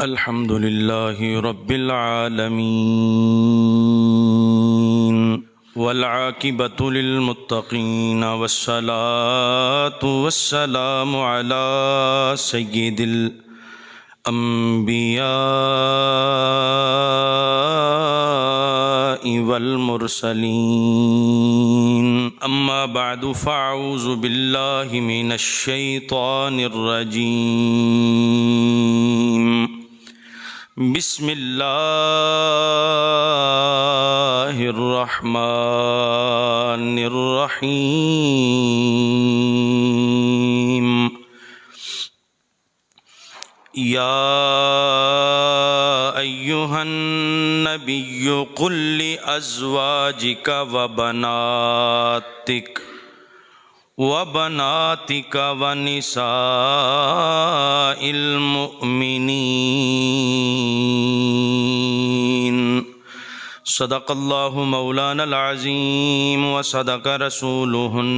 अल्हम्दुलिल्लाहि रब्बिल आलमीन वल आकिबतु लिल मुत्तकीन वस्सलातु वस्सलामु अला सय्यिदिल अंबिया वल मुरसलीन अम्मा बअदु फ़अऊज़ु बिल्लाहि मिनश शैतानिर रजीम बिस्मिल्लाहिर्रहमानिर्रहीम या अय्युहन नबिय्यु कुल लि अज़वाजिका व बनातिका व निसाइल मुअमिनीन सदक़ल्लाहु मौलानल अज़ीम व सदक़ रसूलुहुन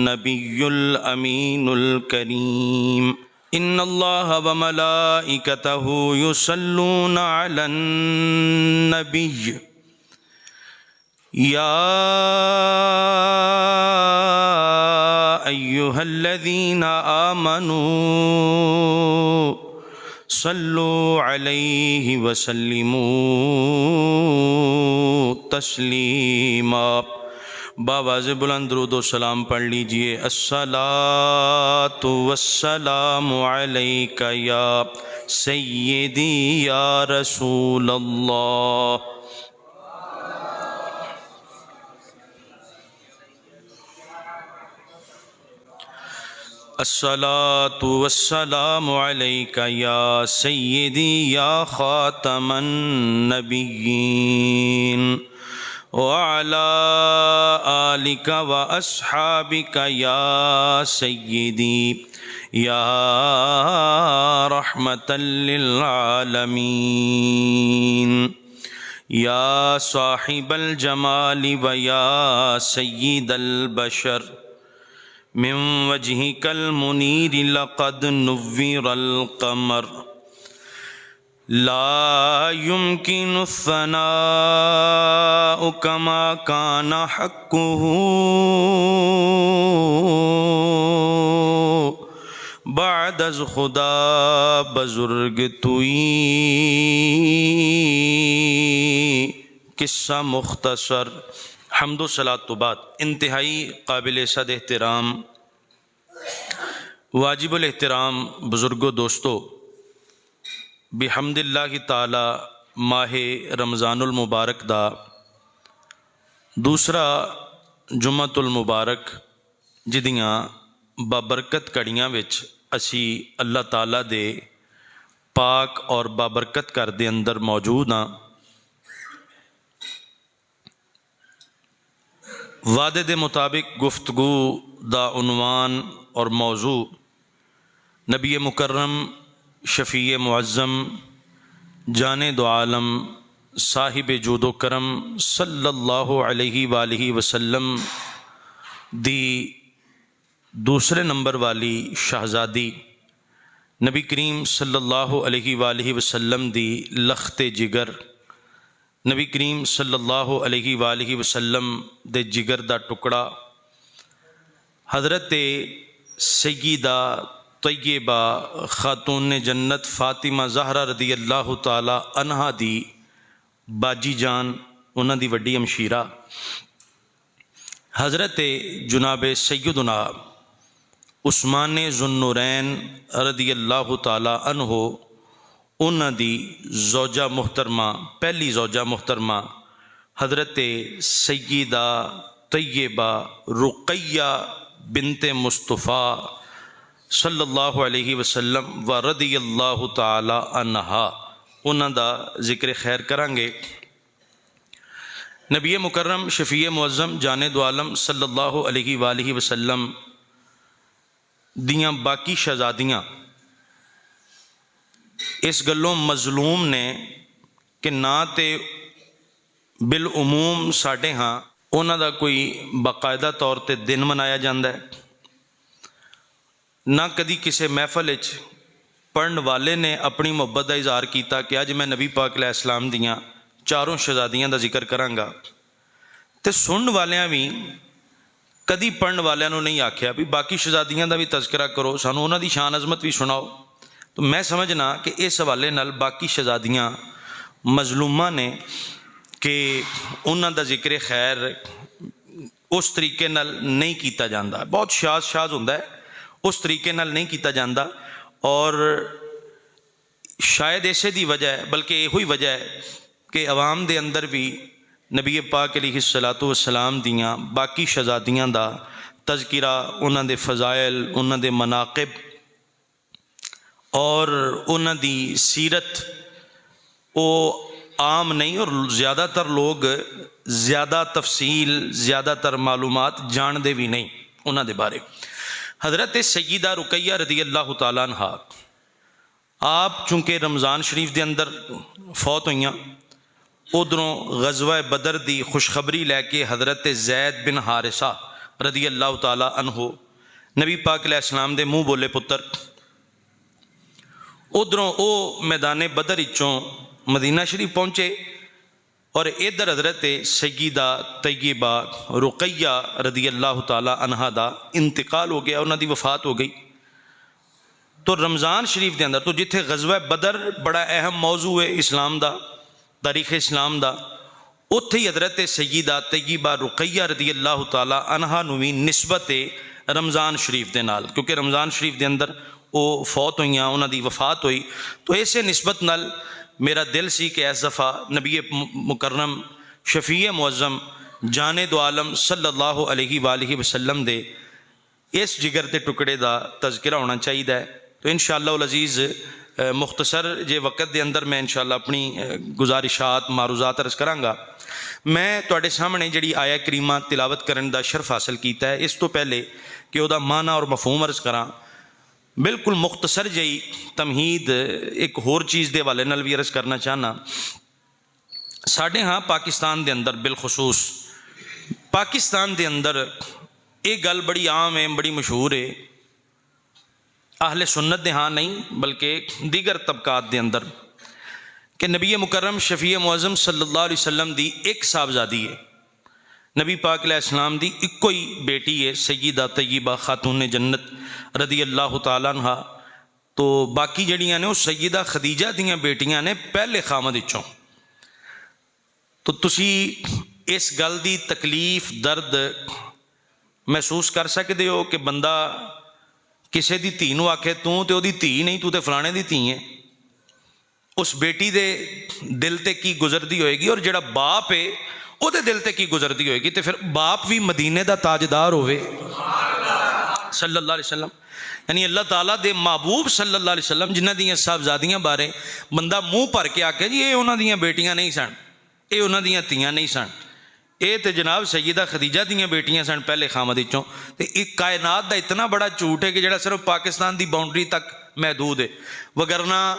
नबियुल अमीनुल करीम इन्नल्लाह व मलाइकतहु युसल्लूना अलन नबिय्य या अय्युहल्लज़ीना आमनू सल्लु अलैहि व सल्लिमू तस्लीमा। बावाज़ बुलंद दुरूद व सलाम पढ़ लीजिए। अस्सलातु वस्सलामु अलैका या सय्यदी या रसूल अल्लाह। अस्सलातु वस्सलामु अलैका या सय्यदी या खातमन नबिय्यीन व अला आलिका व अस्हाबिका या सय्यदी या रहमतल लिल आलमीन या साहिबल जमाली व या सय्यिदल बशर मिन वजहिकल मुनीर लक़द नुव्विरल क़मर ला युमकिनु सनाउ कमा काना हक़्क़ुहु बाद अज़ खुदा बुज़ुर्ग तुई। किस्सा मुख्तसर। हम्दो सलात तो बाद इंतहाई काबिल सद एहतराम वाजिबुल एहतराम बुज़ुर्गो दोस्तों, बिहम्दिल्लाहि ताला माह रमज़ानुल मुबारक दा दूसरा जुम्मतुल मुबारक जिदियां बाबरकत कड़ियां विच असी अल्लाह ताला दे पाक और बाबरकत घर दे अंदर मौजूद हाँ। वादे दे मुताबिक गुफ्तगू दा उन्वान और मौजू नबी मुकर्रम शफ़ी मुअज़्ज़म जाने दो आलम साहिब जूदो करम सल्लल्लाहु अलैहि वालिहि वसल्लम दी दूसरे नंबर वाली शहज़ादी नबी करीम सल्लल्लाहु अलैहि वालिहि वसल्लम दी लख्ते जिगर नबी करीम सल्लल्लाहु अलैहि वालिहि वसल्लम दे जिगर दा टुकड़ा हज़रत सय्यिदा तय्यबा खातून जन्नत फ़ातिमा ज़हरा रदी अल्लाह ताला अन्हा दी बाजी जान उन्हां दी वड्डी अमशीरा हज़रत जुनाब सय्यदुना उस्मान ज़ुन्नुरैन रदी अल्लाह ताला अन्हो उन्हां दी ज़ौजा मुहतरमा पहली ज़ौजा मुहतरमा हज़रत सय्यिदा तय्यबा रुक़ैया बिनते मुस्तफ़ा सल्लल्लाहु अलैहि वसल्लम व रदियल्लाहु ताला अन्हा उन्हां दा जिक्र खैर करांगे। नबी मुकर्रम शफ़ी मुअज़्ज़म जाने दो आलम सल्लल्लाहु अलैहि वालिहि वसल्लम दियां बाकी शहज़ादियाँ इस गल्लों मज़लूम ने कि ना तो बिल उमूम साढ़े हाँ उन्हां दा कोई बाकायदा तौर पर दिन मनाया जाता है, ना कदी किसी महफल पढ़न वाले ने अपनी मुहब्बत का इजहार किया कि अज मैं नबी पाक अलैहिस्सलाम दियाँ चारों शहजादियाँ का जिक्र करांगा, तो सुनने वालियां भी कदी पढ़न वालियां नूं नहीं आख्या भी बाकी शहजादियां का भी तज़किरा करो, सानू उन्हां दी शान अज़मत भी सुनाओ। तो मैं समझना कि इस हवाले नाल बाकी शहजादियां मजलूमां ने कि उन्हां दा जिक्र खैर उस तरीके नाल नहीं किया जाता, बहुत शाज हुंदा है, उस तरीके नाल नहीं किया जाता। और शायद इसे दी वजह है, बल्कि यो ही वजह है कि अवाम दे अंदर भी नबी पाक अलैहिस्सलातु वस्सलाम दियाँ बाकी शहजादियां दा तज़किरा, उन्हां दे फज़ाइल, उन्हां दे मनाक़िब और उन्हां दी सीरत वो आम नहीं, और ज़्यादातर लोग ज़्यादा तफसील, ज़्यादातर मालूमात जानते भी नहीं उन्हां दे बारे। हज़रत सय्यदा रुकैया रज़ी अल्लाह तआला अन्हा आप चूँकि रमज़ान शरीफ के अंदर फौत हुई, उधरों गज़वा बदर दी खुशखबरी लैके हज़रत ज़ैद बिन हारिसा रज़ी अल्लाह तआला अन्हु नबी पाक अलैहिस्सलाम दे मुँह बोले पुत्र, उधरों वो मैदान बदर विचों मदीना शरीफ पहुँचे और इधर हज़रत सय्यदा तय्यबा रुकैया रज़ी अल्लाह तआला अन्हा दा इंतकाल हो गया, उन्हां दी वफ़ात हो गई। तो रमज़ान शरीफ के अंदर तो जिथे गज़वा बदर बड़ा अहम मौजू है इस्लाम का, तारीख़ इस्लाम का, उत्थे ही हज़रत सय्यदा तय्यबा रुकैया रज़ी अल्लाह तआला अन्हा नूं भी निस्बत है रमज़ान शरीफ के नाल, क्योंकि रमज़ान शरीफ के अंदर वो फौत हुई, उन्हां दी वफ़ात हुई। तो इसे निस्बत नाल मेरा दिल सी कि इस दफ़ा नबी मुकर्रम शफ़ी मुअज़्ज़म जाने दो आलम सल्लल्लाहु अलैहि वालैहि वसल्लम दे इस जिगर के टुकड़े का तज़किरा होना चाहिए। तो इंशाअल्लाह अज़ीज़ मुख्तसर जे वक़्त के अंदर मैं इंशाअल्लाह अपनी गुजारिशात मारूज़ात अर्ज़ करांगा। मैं तुहाडे सामने जिहड़ी आया करीमा तिलावत करन दा शर्फ हासिल किया है, इस तो पहले कि उहदा माना और मफहूम अर्ज़ करां, बिल्कुल मुख्तसर जी तमहीद एक होर चीज़ के हवाले नाल भी अर्ज़ करना चाहना। साढ़े हाँ पाकिस्तान के अंदर बिलखसूस पाकिस्तान के अंदर एक गल बड़ी आम है, बड़ी मशहूर है, आहले सुन्नत दे हाँ नहीं बल्कि दीगर तबकात के अंदर, कि नबी मुकर्रम शफ़ी मुअज़्ज़म सल्लल्लाहु अलैहि वसल्लम दी एक साहबजादी है, नबी पाक अलैहिस्सलाम दी इक्को ही बेटी है सय्यदा तय्यबा खातून जन्नत रज़ी अल्लाह तआला अन्हा। तो बाकी जड़ियाँ ने वो सय्यदा खदीजा दियाँ बेटियाँ ने पहले खामद विचों। तो तुसी इस गल दी तकलीफ दर्द महसूस कर सकते हो कि बंदा किसी दी धी नूं आखे तू तो ओदी धी नहीं, तू तो फलाने दी धी है, उस बेटी दे दिल ते की गुजरती होएगी, और जिहड़ा बाप है उहदे दिल ते की गुजरती होएगी। तो फिर बाप भी मदीने दा ताजदार होवे सल्लल्लाहु अलैहि वसल्लम, यानी अल्लाह ताला दे महबूब सल्लल्लाहु अलैहि वसल्लम जिन्हां दियां साहबजादियां बारे बंदा मुँह भर के आखे जी ये उन्हां दियां बेटियां नहीं सन, ये उन्हां दियां धीआं नहीं सन, ये तो जनाब सय्यदा खदीजा दियां बेटियां सन पहले खामद विचों। तो एक कायनात का इतना बड़ा झूठ है कि जिहड़ा सिर्फ पाकिस्तान की बाउंड्री तक महदूद है, वगरना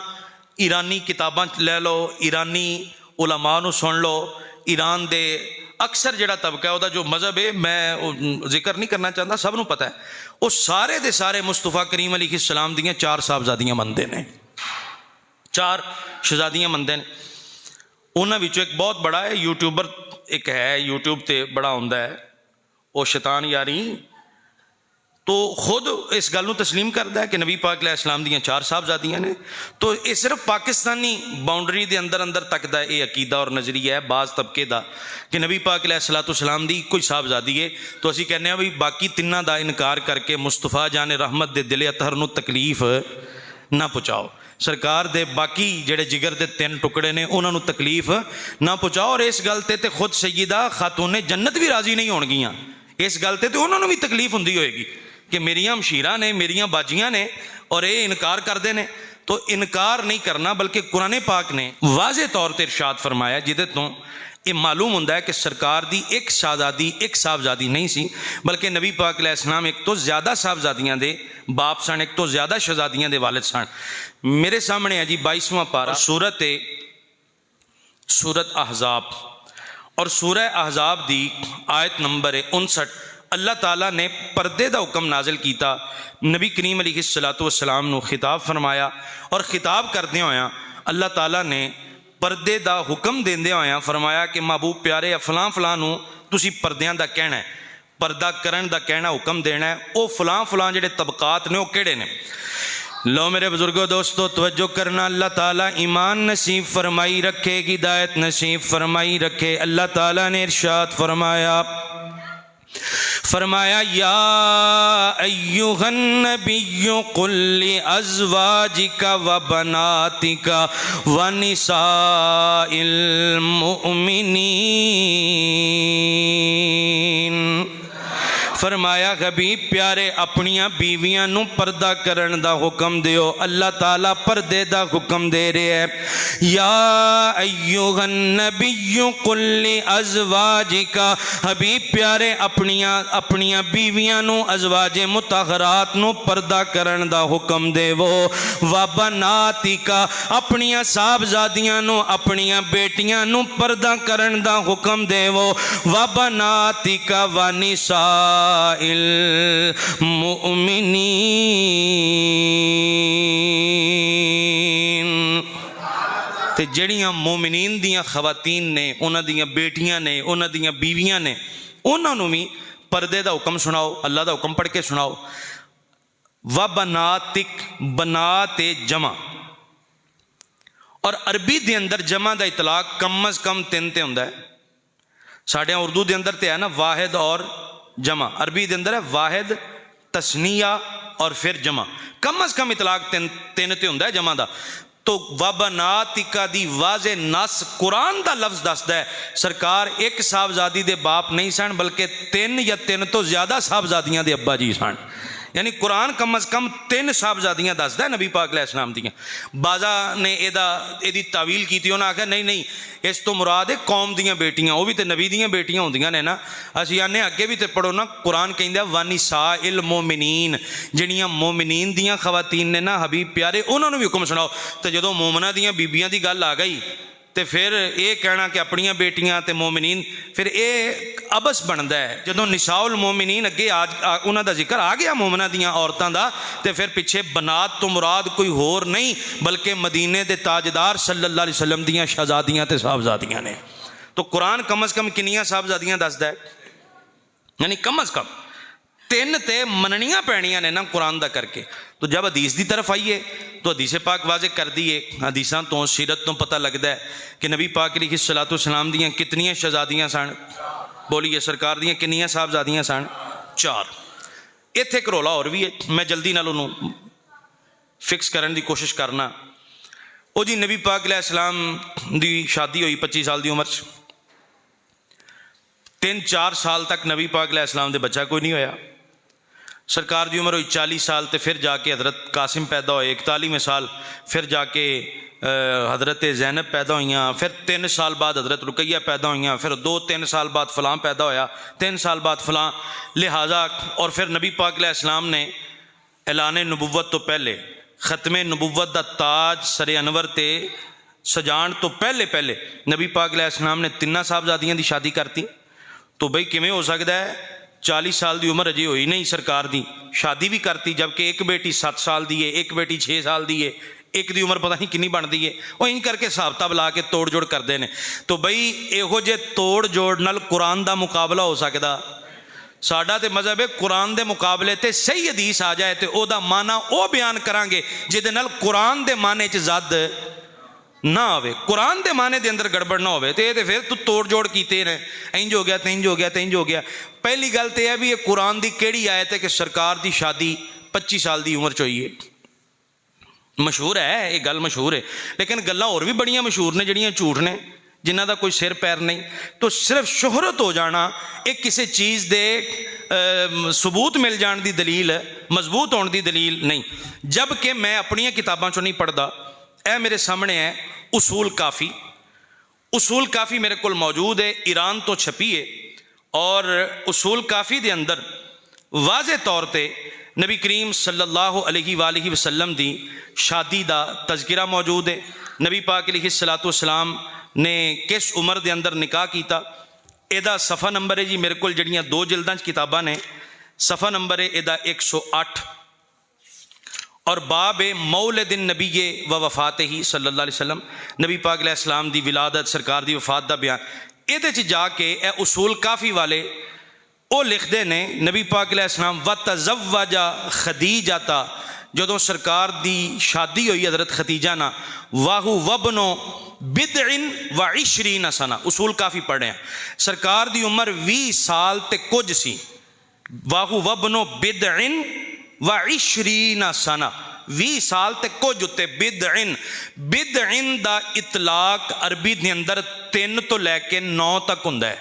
ईरानी किताबां लै लो, ईरानी उलमा नूं सुन लो, ईरान दे अक्सर जिहड़ा तबका है, जो मज़हब है मैं जिक्र नहीं करना चाहता, सब नूं पता है, वो सारे दे सारे मुस्तफा करीम अलैहिस्सलाम दियां चार साहबजादियां मनदे ने, चार शहजादियां मनदे ने। उन्हां विचों एक बहुत बड़ा है यूट्यूबर, एक है यूट्यूब ते बड़ा हुंदा है वो शैतान यारी, तो खुद इस गल नूं तस्लीम करता है कि नबी पाक अलैहिस्सलाम दियां चार साहबजादियां ने। तो ये सिर्फ पाकिस्तानी बाउंड्री के अंदर अंदर तक दा ये अकीदा और नज़रिया है बाज़ तबके का कि नबी पाक अलैहिस्सलाम दी कोई साहबजादी है। तो असीं कहने भी बाकी तिन्हां दा इनकार करके मुस्तफा जाने रहमत दे दिल अतहर नूं तकलीफ ना पहुँचाओ, सरकार दे बाकी जेड़े जिगर दे तीन टुकड़े ने उन्होंने तकलीफ ना पहुँचाओ। और इस गल ते खुद सय्यदा खातून जन्नत भी राजी नहीं होणगियां, इस गल ते उन्होंने भी तकलीफ हुंदी होएगी कि मेरियां मशीरा ने, मेरियां बाजियां ने, और ये इनकार करते हैं। तो इनकार नहीं करना, बल्कि कुरान पाक ने वाज़े तौर पर इरशाद फरमाया जिदे तो ये मालूम होंदा है कि सरकार दी एक शहजादी एक साहबजादी नहीं सी, बल्कि नबी पाक अलैहिस्सलाम एक तो ज़्यादा साहबजादियां दे बाप सन, एक तो ज़्यादा शहजादियां दे वालिद सन। मेरे सामने है जी 22वां पारा, सूरत अहज़ाब, और सूरह अहज़ाब दी आयत नंबर है 59। अल्लाह ताला ने पर्दे का हुक्म नाजिल किया, नबी करीम अलैहिस्सलातु वस्सलाम नूं खिताब फरमाया और खिताब करदे होया अल्लाह ताला ने पर्दे का हुक्म देंदे होया फरमाया कि महबूब प्यारे फलां फलां नूं तुसीं पर्दियां दा कहना है, पर्दा करन दा कहना हुक्म देना है, वो फलां फलां जिहड़े तबकात ने वो किहड़े ने। लो मेरे बुजुर्गो दोस्तों तवज्जो करना, अल्लाह ताला ईमान नसीब फरमाई रखे, हिदायत नसीब फरमाई रखे। अल्लाह ताला ने इरशाद फरमाया या अय्युहन नबिय्यु कुल लि अज़वाजिका व बनातिका व निसाइल मुमिनीन। फरमाया हबीब प्यारे अपनियां बीवियां नूं पर्दा करन दा हुक्म दियो। अल्लाह ताला पर्दे दा हुक्म दे रहे है। या अय्युहन नबिय्यु कुल लि अज़वाजिका, हबीब प्यारे अपनियां बीवियां नूं अज़वाजे मुतहरात नूं पर्दा करन दा हुक्म देवो। व बनातिका, अपनियां साहबजादियां नूं अपनियां बेटियां नूं पर्दा करन दा हुक्म देवो। व बनातिका व निसा मुमिनीन, ते जड़ियां मोमिनीन दियां खवातीन ने, उन्हां दियां बेटियां ने, उन्हां दियां बीवियां ने, उन्हां नूं भी पर्दे दा हुक्म सुनाओ। अल्लाह दा हुक्म पढ़ के सुनाओ। व बनातिक, बनात जमा, और अरबी दे अंदर जमा दा इतलाक कम अज़ कम 3 ते हुंदा है। साढ़े उर्दू दे अंदर ते है ना वाहिद और जमा, अरबी के अंदर है वाहिद, तस्निया और फिर जमा। कम अज़ कम इतलाक 3 ते हुंदा है जमा दा। तो वबनातिका दी वाज़े नस कुरान दा लफ्ज़ दसदा है सरकार एक साहबजादी दे बाप नहीं सन बल्कि 3 या 3 तो ज़्यादा साहबजादियां दे अब्बा जी सन। यानी कुरान कम अज़ कम 3 साहबजादियां दसदा है नबी पाक अलैहिस्सलाम दियां। बाजा ने एदी तावील की, उन्हें आख्या नहीं नहीं इस तो मुराद है कौम दियां बेटियां, वो भी तो नबी दियां बेटियां होंदियां ने ना। असीं आने अगे भी तो पढ़ो ना, कुरान कहंदा वनिसाइल मोमिनीन, जिहड़ियां मोमिनीन दियां खवातीन ने ना हबीब प्यारे उन्होंने भी हुक्म सुनाओ। तो जदों मोमना दियां बीबियां दी गल आ गई तो फिर ये कहना कि अपनियां बेटियां ते मोमिनीन, फिर ये अबस बनता है। जदों निसाउल मोमिनीन अगे उन्हां दा जिक्र आ गया मोमना दियां औरतां दा, तो फिर पिछे बनात तो मुराद कोई होर नहीं बल्कि मदीने दे ताजदार सल्लल्लाहु अलैहि वसल्लम दियां शहजादियां ते साहबजादियां ने। तो कुरान कम अज़ कम कितनियां साहबजादियां दसदा है? यानी कम अज़ कम 3 ते मननियां पैणियां ने ना कुरान दा करके। तो जब हदीस की तरफ आइए तो हदीस पाक वाजे कर दी है, हदीसां तो सीरत तो पता लगता है कि नबी पाक अलैहिस्सलातु वस्सलाम दियां कितनियां शहजादियां सन? बोलिए सरकार दियां कितनियां साहबजादियां सन? 4। इत्थे एक रौला और भी है, मैं जल्दी नाल उहनूं फिक्स करने की कोशिश करना। वो जी नबी पाक अलैहिस्सलाम दी शादी हुई 25 साल की उम्र, 3-4 साल तक नबी पाक अलैहिस्सलाम दे बच्चा कोई नहीं होया। सरकार की उम्र हुई 40 साल, तो फिर जाके हज़रत कासिम पैदा होए 41वें साल, फिर जाके हज़रत ज़ैनब पैदा हुई, फिर 3 साल बाद हज़रत रुकैया पैदा हुई, फिर 2-3 साल बाद फलां पैदा होया, 3 साल बाद फलां। लिहाजा और फिर नबी पाक अलैहिस्सलाम ने ऐलान नबुव्वत तो पहले ख़त्मे नबुव्वत दा ताज सरे अनवर ते सजान तो पहले नबी पाक अलैहिस्सलाम ने 3 साहबजादियां दी शादी करती। तो बई किवें हो सकता है? 40 साल की उम्र अजे हुई नहीं सरकार की, शादी भी करती, जबकि एक बेटी 7 साल की है, एक बेटी 6 साल की है, एक दी उम्र पता नहीं कितनी बनती है। वो इंज करके हिसाबता बुला के तोड़ जोड़ करते हैं। तो बई इहो जे तोड़ जोड़ नाल कुरान का मुकाबला हो सकता? साडा तो मजहब है कुरान के मुकाबले ते सही हदीस आ जाए तो वह माना वो बयान करांगे जिहदे नाल कुरान के माने च जद ना आवे, कुरान के माने के अंदर गड़बड़ ना होवे। तो ये फिर तू तोड़ जोड़ कीते ने, इंज हो गया, इंज हो गया, इंज हो गया। पहली गल तो यह भी ये कुरान की केड़ी आयत है कि सरकार की शादी 25 साल की उम्र च हुई है? मशहूर है, ये गल मशहूर है, लेकिन गल्लां होर भी बड़ियां मशहूर ने जिहड़ियां झूठ ने, जिन्हां दा कोई सिर पैर नहीं। तो सिर्फ शोहरत हो जाना एक किसी चीज़ दे सबूत मिल जाने की दलील, मजबूत होने की दलील नहीं। जबकि मैं अपनियां किताबां चों नहीं पढ़दा, यह मेरे सामने है उसूल काफ़ी। उसूल काफ़ी मेरे को मौजूद है, ईरान तो छपी है। और उसूल काफ़ी के अंदर वाज़े तौर पर नबी करीम सल्लल्लाहु अलैहि वसल्लम दी शादी का तज़किरा मौजूद है। नबी पाक अलैहिस्सलातु वस्सलाम ने किस उम्र के अंदर निकाह किया, ਇਹਦਾ ਸਫਾ ਨੰਬਰ ਹੈ ਜੀ ਮੇਰੇ ਕੋਲ ਜਿਹੜੀਆਂ 2 ਜਿਲਦਾਂ 'ਚ ਕਿਤਾਬਾਂ ਨੇ, ਸਫਾ ਨੰਬਰ ਹੈ ਇਹਦਾ 108 ਔਰ ਬਾਬ ਹੈ ਮੌਲਿਦ ਨਬੀ व वफात ही सल्लल्लाहु अलैहि वसल्लम, नबी पाक अलैहि सलाम ਦੀ ਵਿਲਾਦਤ, ਸਰਕਾਰ ਦੀ ਵਫਾਤ ਦਾ ਬਿਆਨ। ਇਹਦੇ 'ਚ ਜਾ ਕੇ ਇਹ ਉਸੂਲ ਕਾਫੀ ਵਾਲੇ ਉਹ ਲਿਖਦੇ ਨੇ ਨਬੀ ਪਾਕ अलैहि सलाम वतज़व्वजा खदीजाता, ਜਦੋਂ ਸਰਕਾਰ ਦੀ ਸ਼ਾਦੀ ਹੋਈ ਹਜ਼ਰਤ ਖਦੀਜਾ ਨਾਲ, ਵਾਹੂ ਵਬਨੋ ਬਿਦਇਨ व 20 ਸਨਾ, ਉਸੂਲ ਕਾਫੀ ਪੜ੍ਹੇ ਆ। ਸਰਕਾਰ ਦੀ ਉਮਰ 20 ਸਾਲ ਤੇ ਕੁਝ ਸੀ। ਵਾਹੂ ਵਬਨੋ ਬਿਦਇਨ व 20 ਸਨਾ, 20 ਸਾਲ ਤੇ ਕੁਝ ਉੱਤੇ। ਬਿਦਇਨ ਦਾ ਇਤਲਾਕ ਅਰਬੀ ਦੇ ਅੰਦਰ 3 ਤੋਂ ਲੈ ਕੇ 9 ਤੱਕ ਹੁੰਦਾ ਹੈ।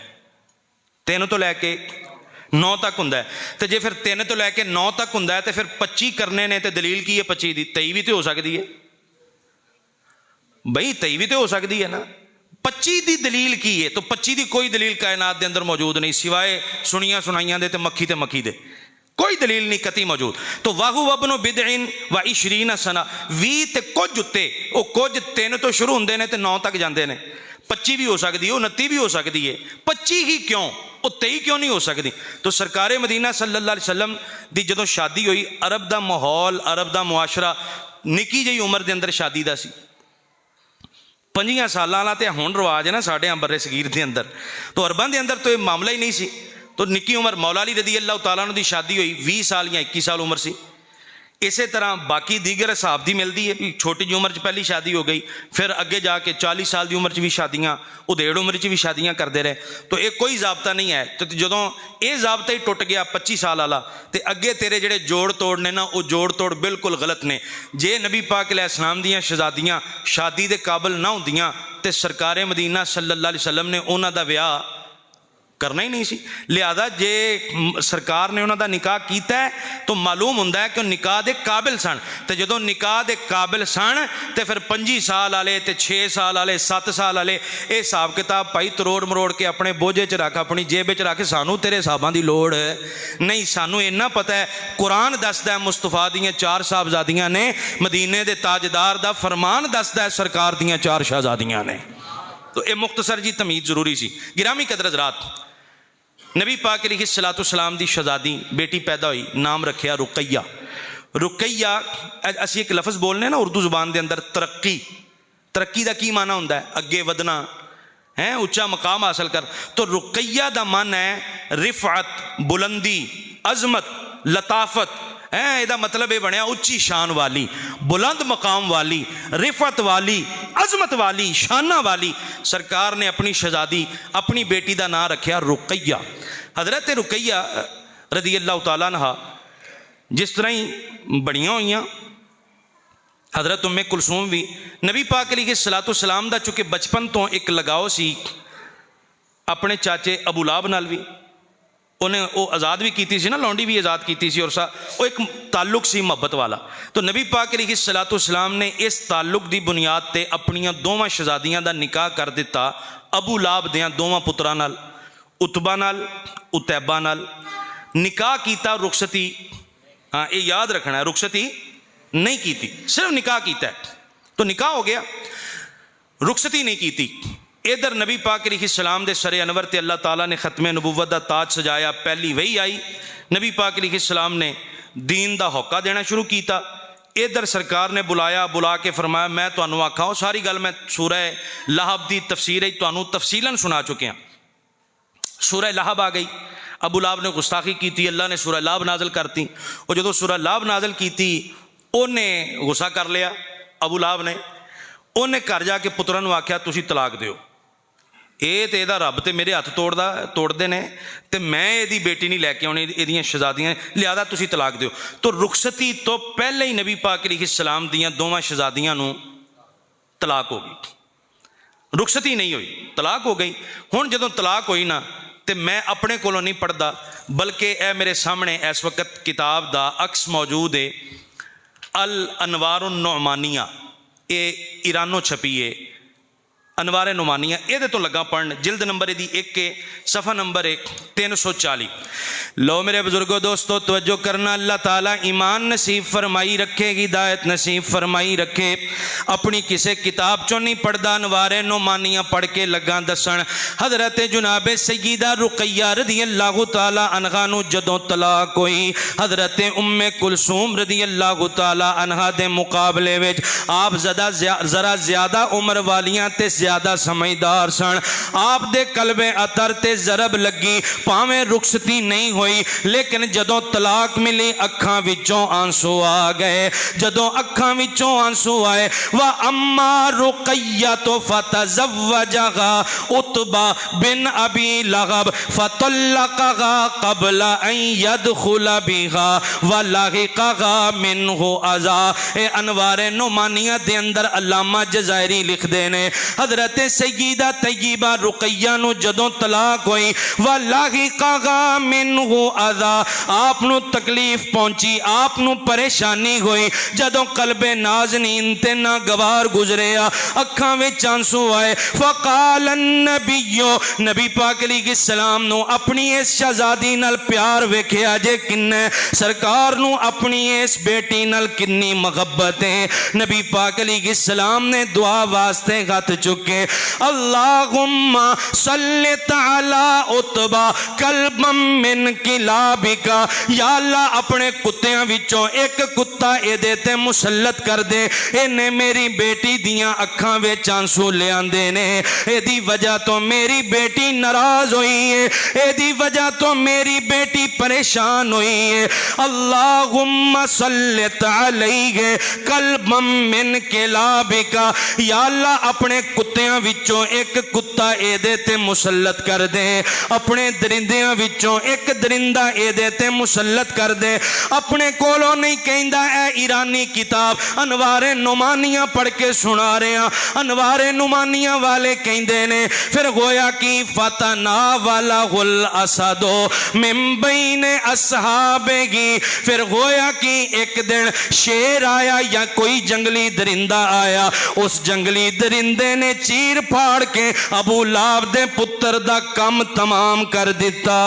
3 ਤੋਂ ਲੈ ਕੇ 9 ਤੱਕ ਹੁੰਦਾ ਹੈ। ਤੇ ਜੇ ਫਿਰ 3 ਤੋਂ ਲੈ ਕੇ 9 ਤੱਕ ਹੁੰਦਾ ਹੈ ਤੇ ਫਿਰ 25 ਕਰਨੇ ਨੇ, ਤੇ ਦਲੀਲ ਕੀ ਹੈ 25 ਦੀ? 23 ਵੀ ਤੇ ਹੋ ਸਕਦੀ ਹੈ ਬਈ, 23 ਵੀ ਤੇ ਹੋ ਸਕਦੀ ਹੈ ਨਾ। 25 ਦੀ ਦਲੀਲ ਕੀ ਹੈ? ਤਾਂ 25 ਦੀ ਕੋਈ ਦਲੀਲ ਕਾਇਨਾਤ ਦੇ ਅੰਦਰ ਮੌਜੂਦ ਨਹੀਂ, ਸਿਵਾਏ ਸੁਣੀਆਂ ਸੁਣਾਈਆਂ ਦੇ ਤੇ ਮੱਖੀ ਤੇ ਮੱਖੀ ਦੇ। ਕੋਈ ਦਲੀਲ ਨਹੀਂ ਕਤੀ ਮੌਜੂਦ। ਤਾਂ ਵਾਹੂ ਵਬਨੋ ਬਿਦਇਨ व 20 ਸਨਾ, 20 ਤੇ ਕੁਝ ਉੱਤੇ। ਉਹ ਕੁਝ 3 ਤੋਂ ਸ਼ੁਰੂ ਹੁੰਦੇ ਨੇ ਤੇ 9 ਤੱਕ ਜਾਂਦੇ ਨੇ। 25 ਵੀ ਹੋ ਸਕਦੀ ਹੈ, 29 ਵੀ ਹੋ ਸਕਦੀ ਹੈ। 25 ਹੀ ਕਿਉਂ? ਉਹ 23 ਕਿਉਂ ਨਹੀਂ ਹੋ ਸਕਦੀ? ਤਾਂ ਸਰਕਾਰੇ ਮਦੀਨਾ ਸੱਲੱਲਾਹੁ ਅਲੈहि ਵਸੱਲਮ ਦੀ ਜਦੋਂ ਸ਼ਾਦੀ ਹੋਈ, ਅਰਬ ਦਾ ਮਾਹੌਲ, ਅਰਬ ਦਾ ਮੁਆਸ਼ਰਾ ਨਿੱਕੀ ਜਿਹੀ ਉਮਰ ਦੇ ਅੰਦਰ ਸ਼ਾਦੀ ਦਾ ਸੀ। 5 ਸਾਲਾਂ ਵਾਲਾ ਤੇ ਹੁਣ ਰਿਵਾਜ ਹੈ ਨਾ ਸਾਡੇ ਅੰਬਰ ਸਗੀਰ ਦੇ ਅੰਦਰ, ਤਾਂ ਅਰਬਾਂ ਦੇ ਅੰਦਰ ਤਾਂ ਇਹ ਮਾਮਲਾ ਹੀ ਨਹੀਂ ਸੀ। तो निक्की उम्र मौला अली रज़ी अल्लाह तआला अन्हु दी शादी हुई, 20 साल या 21 साल उम्र सी। इसे तरह बाकी दीगर हिसाब की मिलती है भी छोटी जी उम्र च पहली शादी हो गई, फिर अगे जाके 40 साल की उम्र च भी शादियाँ, उधेड़ उम्र च भी शादियाँ करते रहे। तो ये कोई जाबता नहीं है। तो जो ये जाबता ही टुट गया 25 साल वाला, तो अगे तेरे जोड़े जोड़ तोड़ ने ना, वो जोड़ तोड़ बिल्कुल गलत ने। जे नबी पाक अलैहिस्सलाम दियाँ शहजादियाँ शादी के काबिल ना होंदियां तो सरकारे मदीना सल्लल्लाहु अलैहि वसल्लम ने उन्हां दा विआह करना ही नहीं सी। लिहाजा जे सरकार ने उन्होंने निकाह किया है तो मालूम होंदा है कि निकाह के काबिल सन। तो जो निकाह के काबिल सन तो फिर 25 साल वाले, 6 साल वाले, 7 साल वाले, ये हिसाब किताब भाई तरोड़ मरोड़ के अपने बोझे च रख, अपनी जेब च रख। सानू तेरे हिसाबों की लोड़ नहीं। सानू इन्ना पता है, कुरान दसदा है मुस्तफा दियाँ 4 साहबजादियाँ ने, मदीने के ताजदार का फरमान दसदा है सरकार दियाँ 4 शहजादियाँ ने। तो ये मुख्तसर जी तमीज़ जरूरी सी। गिरामी कदर हज़रात, नबी पाक अलैहिस्सलाम दी शहजादी बेटी पैदा हुई, नाम रखिया रुकैया। रुकैया असी एक लफ्ज़ बोलने ना उर्दू जुबान के अंदर, तरक्की। तरक्की का की माना होंदा है? अगे वधना है, उच्चा मकाम हासिल कर। तो रुकैया का मन है रिफअत, बुलंदी, अजमत, लताफत है। ਇਹਦਾ मतलब ये बनया उच्ची शान वाली, बुलंद मकाम वाली, रिफत वाली, अजमत वाली, शाना वाली। सरकार ने अपनी शहजादी, अपनी बेटी का नाम रखा रुकैया। हज़रत रुकैया रज़ी अल्लाह तआला अन्हा जिस तरह ही बड़ियाँ हुई, हज़रत उम्मे कुलसूम भी नबी पाक अलैहिस्सलाम दा चूँकि बचपन तो एक लगाव सी अपने चाचे अबू लाहब नाल भी, उन्हें वो आज़ाद भी की सी ना, लौंडी भी आज़ाद की सी, और वो एक ताल्लुक सी मुहब्बत वाला। तो नबी पाक अलैहिस्सलाम ने इस ताल्लुक की बुनियाद पर अपनिया दोवां शहजादियां का निकाह कर दिता अबू लाहब दियां दोवां पुत्रां नाल, उतबा नाल, उतैबा नाल। निकाह किया रुखसती, हाँ ये याद रखना है, रुखसती नहीं की, सिर्फ निकाह किया। तो निकाह हो गया, रुखसती नहीं की। इधर नबी पाक अलैहिस्सलाम दे सरे अनवर ते अल्लाह ताला ने खत्मे नबूवत का ताज सजाया। पहली वही आई, नबी पाक अलैहिस्सलाम ने दीन का होका देना शुरू किया। इधर सरकार ने बुलाया, बुला के फरमाया मैं तुहानू आखा, सारी गल मैं सूरह लहब की तफसीर तुहानू तफसीलन सुना चुके हैं। सूरह लहब आ गई, अबू लाहब ने गुस्ताखी की, अल्लाह ने सूरह लहब नाजल करती। और जो सूरह लहब नाजल की, उन्हें गुस्सा कर लिया अबू लाहब ने। उन्हें घर जाके पुत्रां नू आख्या तुसीं तलाक दिओ, ये तो यदा रब तो मेरे हथ तोड़ते हैं, तो मैं यदी बेटी नहीं लैके आनी, यदियाँ शहजादियाँ, लिहाजा तुसीं तलाक दिओ। तो रुखसती तो पहले ही नबी पाक अलैहिस्सलाम दियाँ दोवां शहजादियाँ नू तलाक हो गई। रुखसती नहीं हुई, तलाक हो गई। हुण जदों तलाक होई ना, तो मैं अपने कोलों नहीं पढ़दा, बल्कि यह मेरे सामने इस वक्त किताब का अक्स मौजूद है, अल अनवारुन नुअमानिया, ये ईरानों छपी है। अनवारे नुमानिया ये तो लगा पढ़न, जिल्द नंबर यदि 1 के सफ़ा नंबर 1 340। लो मेरे बुजुर्गो दोस्तों तवज्जो करना, अल्लाह ताला ईमान नसीब फरमाई रखे, हिदायत नसीब फरमाई रखे। अपनी किसी किताब चो नहीं पढ़दा, अनवारे नुमानिया पढ़ के लगा दसन। हज़रत जुनाबे सय्यदा रुकैया रदी अल्लाह ताला अनहा नू जदों तलाक होई, हज़रत उम्मे कुलसूम रदी अल्लाह ताला अनहा दे मुकाबले विच आप जरा ज़्यादा उम्र वालियां ते ज़्यादा समझदार सन। आप दे कलबे अतर ते जरब लगी, भावें रुखसती नहीं हुई, लेकिन जदों तलाक मिली अखां विचों आंसू आ गए। जदों अखां विचों आंसू आए, व अम्मा रुकैया तो फतज़व्वजहा उतबा बिन अबी लहब फतल्लक़हा क़ब्ल अन यदख़ुल बिहा व लहिक़हा मिन्हु अज़ा। ए अनवारे नुमानिया दे अंदर अल्लामा जज़ायरी लिखदे ने, हज़रत सय्यदा तय्यबा रुकैया नू जदों तलाक हुई, व लाहिक़हा मिन्हु अज़ा, आप नू तकलीफ पहुंची, आप नू परेशानी हुई। जदों कल्बे नाज़नीन ते ना गवार गुजरिया, अखां विच आंसू आए। फ़क़ाल नबीयो, नबी पाक अलैहिस्सलाम नू अपनी इस शहजादी नाल प्यार वेखिया जे किन्ने, सरकार नू अपनी इस बेटी नाल किन्नी मुहब्बत है। नबी पाक अलैहिस्सलाम ने दुआ वास्ते हाथ चुके, अल्लाहुम्मा सल्ली तआला उतबा कल्बम मिन किलाबिका, या अल्लाह अपने कुत्तियां विचों एक कुत्ता एदे ते मुसल्लत कर दे। इन्हें मेरी बेटी दियां अखां विच आंसू ले आंदे ने, एदी वजह तो मेरी बेटी नाराज हुई है, एदी वजह तो मेरी बेटी परेशान हुई है। अल्लाहुम्मा सल्ली अलैहि कल्बम मिन किलाबिका, या अल्लाह अपने कुत्तियां विचों एक कुत्ता एदे ते मुसल्लत कर दे, अपने दरिंदियां विचों एक दरिंदा एदे ते मुसल्लत कर दे। अपने कोलों नहीं कहंदा ए ईरानी किताब अनवारे नुमानिया पढ़ के सुना रहे हैं। अनवारे नुमानिया वाले कहंदे ने फिर होया कि फतना वाला गुल असदो मिन बैन असहाबेगी, फिर होया कि एक दिन शेर आया या कोई जंगली दरिंदा आया, उस जंगली दरिंदे ने चीर फाड़ के अबू लाहब दे पुत्र दा काम तमाम कर दिता।